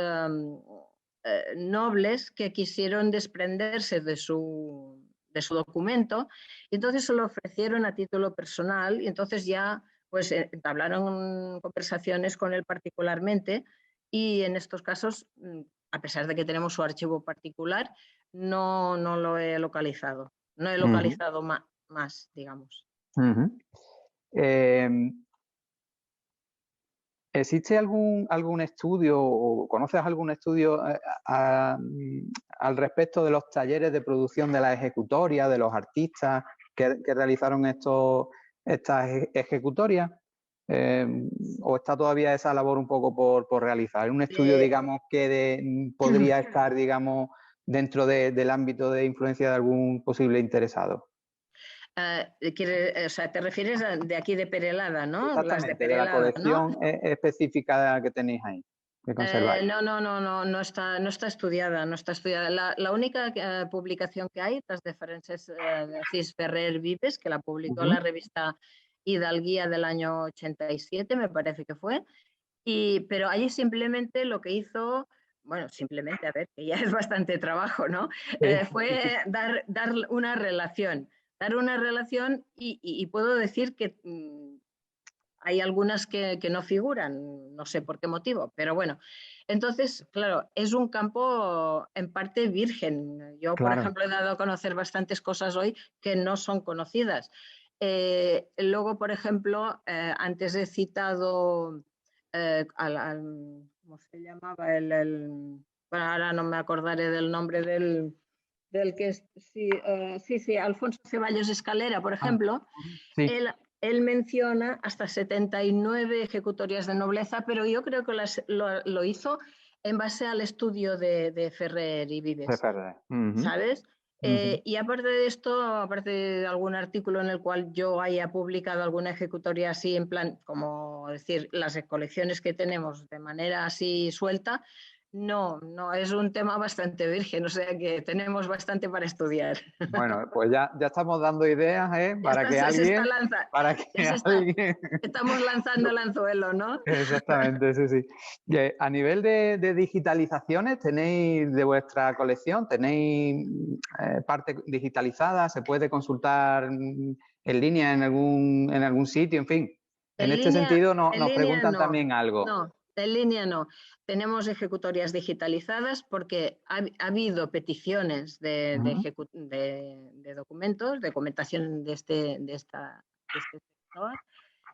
nobles que quisieron desprenderse de su documento y entonces se lo ofrecieron a título personal y entonces ya pues entablaron conversaciones con él particularmente y en estos casos a pesar de que tenemos su archivo particular, no lo he localizado. No he localizado más, digamos. ¿Existe algún estudio o conoces algún estudio al respecto de los talleres de producción de la ejecutoria, de los artistas que realizaron estas ejecutorias? ¿O está todavía esa labor un poco por realizar? ¿Un estudio, digamos, que podría estar, digamos, dentro del ámbito de influencia de algún posible interesado? O sea, te refieres de aquí de Perelada, ¿no? Exactamente, Las de Perelada, la colección, ¿no?, específica que tenéis ahí, que conserváis. No está estudiada, no está estudiada. La única publicación que hay, las de Francesc Cis Ferrer Vives, que la publicó la revista Hidalguía del año 87, me parece que fue, pero allí simplemente lo que hizo, bueno, simplemente, a ver, que ya es bastante trabajo, ¿no? Fue dar una relación. Y puedo decir que hay algunas que no figuran, no sé por qué motivo, pero bueno. Entonces, claro, es un campo en parte virgen. Yo, por ejemplo, he dado a conocer bastantes cosas hoy que no son conocidas. Luego, por ejemplo, antes he citado ¿cómo se llamaba? Bueno, ahora no me acordaré del nombre del que sí, Alfonso Ceballos Escalera, por ejemplo, él menciona hasta 79 ejecutorias de nobleza, pero yo creo que lo hizo en base al estudio de Ferrer y Vives, ¿sabes? Ujú. Y aparte de esto, aparte de algún artículo en el cual yo haya publicado alguna ejecutoria así en plan, como decir, las colecciones que tenemos de manera así suelta, no, es un tema bastante virgen, o sea que tenemos bastante para estudiar. Bueno, pues ya estamos dando ideas, ¿eh? Ya está, se está lanzando, Para que ya se está, alguien estamos lanzando el anzuelo, ¿no? Exactamente, sí, sí. Y, a nivel de digitalizaciones, ¿tenéis de vuestra colección, tenéis parte digitalizada? ¿Se puede consultar en línea en algún sitio? En fin, en este sentido En nos línea preguntan no, también algo. no, en línea no. Tenemos ejecutorias digitalizadas porque ha habido peticiones Ujú. de documentos, de documentación de este sector,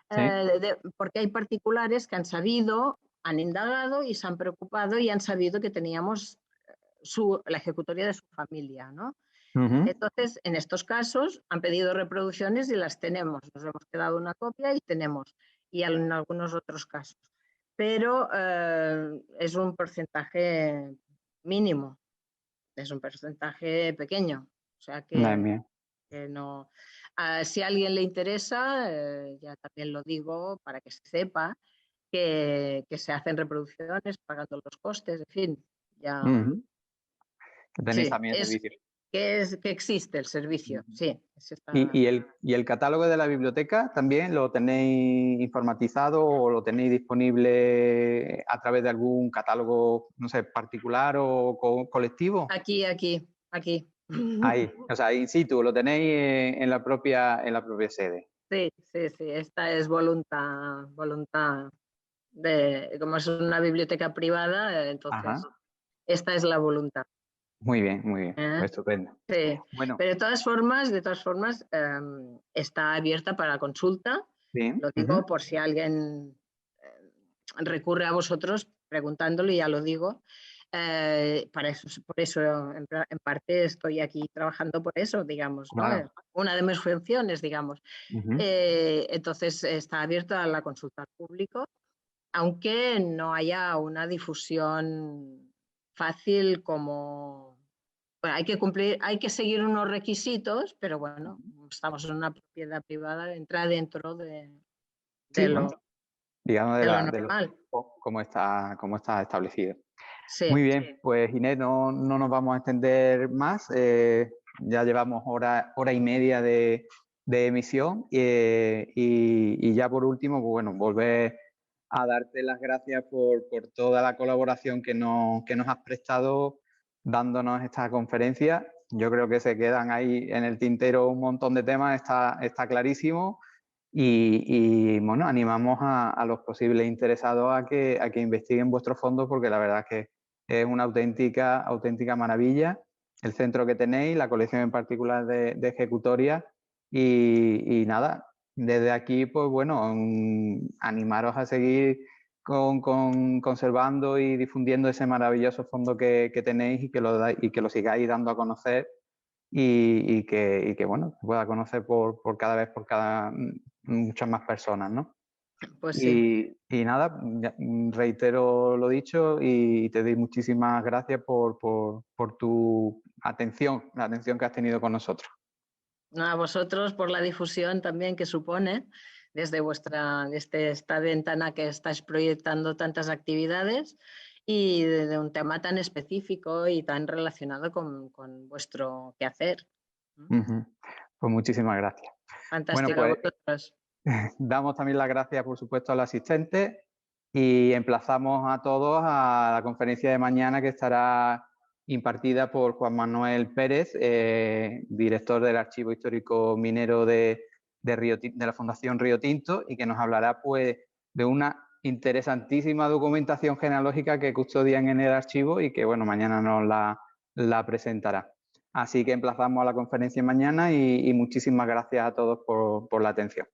Sí. porque hay particulares que han sabido, han indagado y se han preocupado y han sabido que teníamos la ejecutoria de su familia, ¿no? Ujú. Entonces, en estos casos han pedido reproducciones y las tenemos. Nos hemos quedado una copia y tenemos. Y en algunos otros casos. Pero es un porcentaje mínimo, es un porcentaje pequeño. O sea Madre mía. que no. Si a alguien le interesa, ya también lo digo para que se sepa que se hacen reproducciones pagando los costes, en fin, ya. Ujú. Tenéis Sí, también servicio. que existe el servicio, Ujú. sí. Y el catálogo de la biblioteca también lo tenéis informatizado o lo tenéis disponible a través de algún catálogo, no sé, particular o colectivo? Aquí. Ahí, o sea, in situ, lo tenéis en la propia sede. Sí, sí, sí, esta es voluntad como es una biblioteca privada, entonces Ajá, esta es la voluntad. muy bien, ¿Eh? pues estupendo. Sí, Bueno, pero de todas formas, está abierta para consulta. bien. Lo Ujú. digo por si alguien recurre a vosotros preguntándolo, y ya lo digo. Para eso, por eso, en parte estoy aquí trabajando por eso, digamos, ¿no? Es Claro. una de mis funciones, digamos. Ujú. Entonces está abierta a la consulta al público, aunque no haya una difusión fácil como... Bueno, hay que seguir unos requisitos, pero bueno, estamos en una propiedad privada, entra dentro de Sí, bueno, lo, digamos de lo de lo normal. cómo está establecido. Muy Sí, bien, pues Inés, no nos vamos a extender más. Ya llevamos hora y media de emisión y ya por último, pues bueno, volver a darte las gracias por toda la colaboración que nos has prestado dándonos esta conferencia. Yo creo que se quedan ahí en el tintero un montón de temas, está clarísimo. Bueno, animamos a los posibles interesados a que investiguen vuestros fondos porque la verdad es que es una auténtica maravilla el centro que tenéis, la colección en particular de ejecutorias y nada, desde aquí pues bueno, animaros a seguir conservando y difundiendo ese maravilloso fondo que tenéis y que lo sigáis dando a conocer y que bueno, se pueda conocer por cada vez, muchas más personas, ¿no? pues sí. Y nada, reitero lo dicho y te doy muchísimas gracias por tu atención, la atención que has tenido con nosotros. A vosotros por la difusión también que supone desde esta ventana que estáis proyectando tantas actividades y de un tema tan específico y tan relacionado con vuestro quehacer. Ujú. Pues muchísimas gracias. Bueno, Fantástico a pues vosotros. damos también las gracias, por supuesto, al asistente y emplazamos a todos a la conferencia de mañana que estará impartida por Juan Manuel Pérez, director del Archivo Histórico Minero de la Fundación Río Tinto y que nos hablará pues de una interesantísima documentación genealógica que custodian en el archivo y que bueno, mañana nos la presentará. Así que emplazamos a la conferencia mañana y muchísimas gracias a todos por la atención.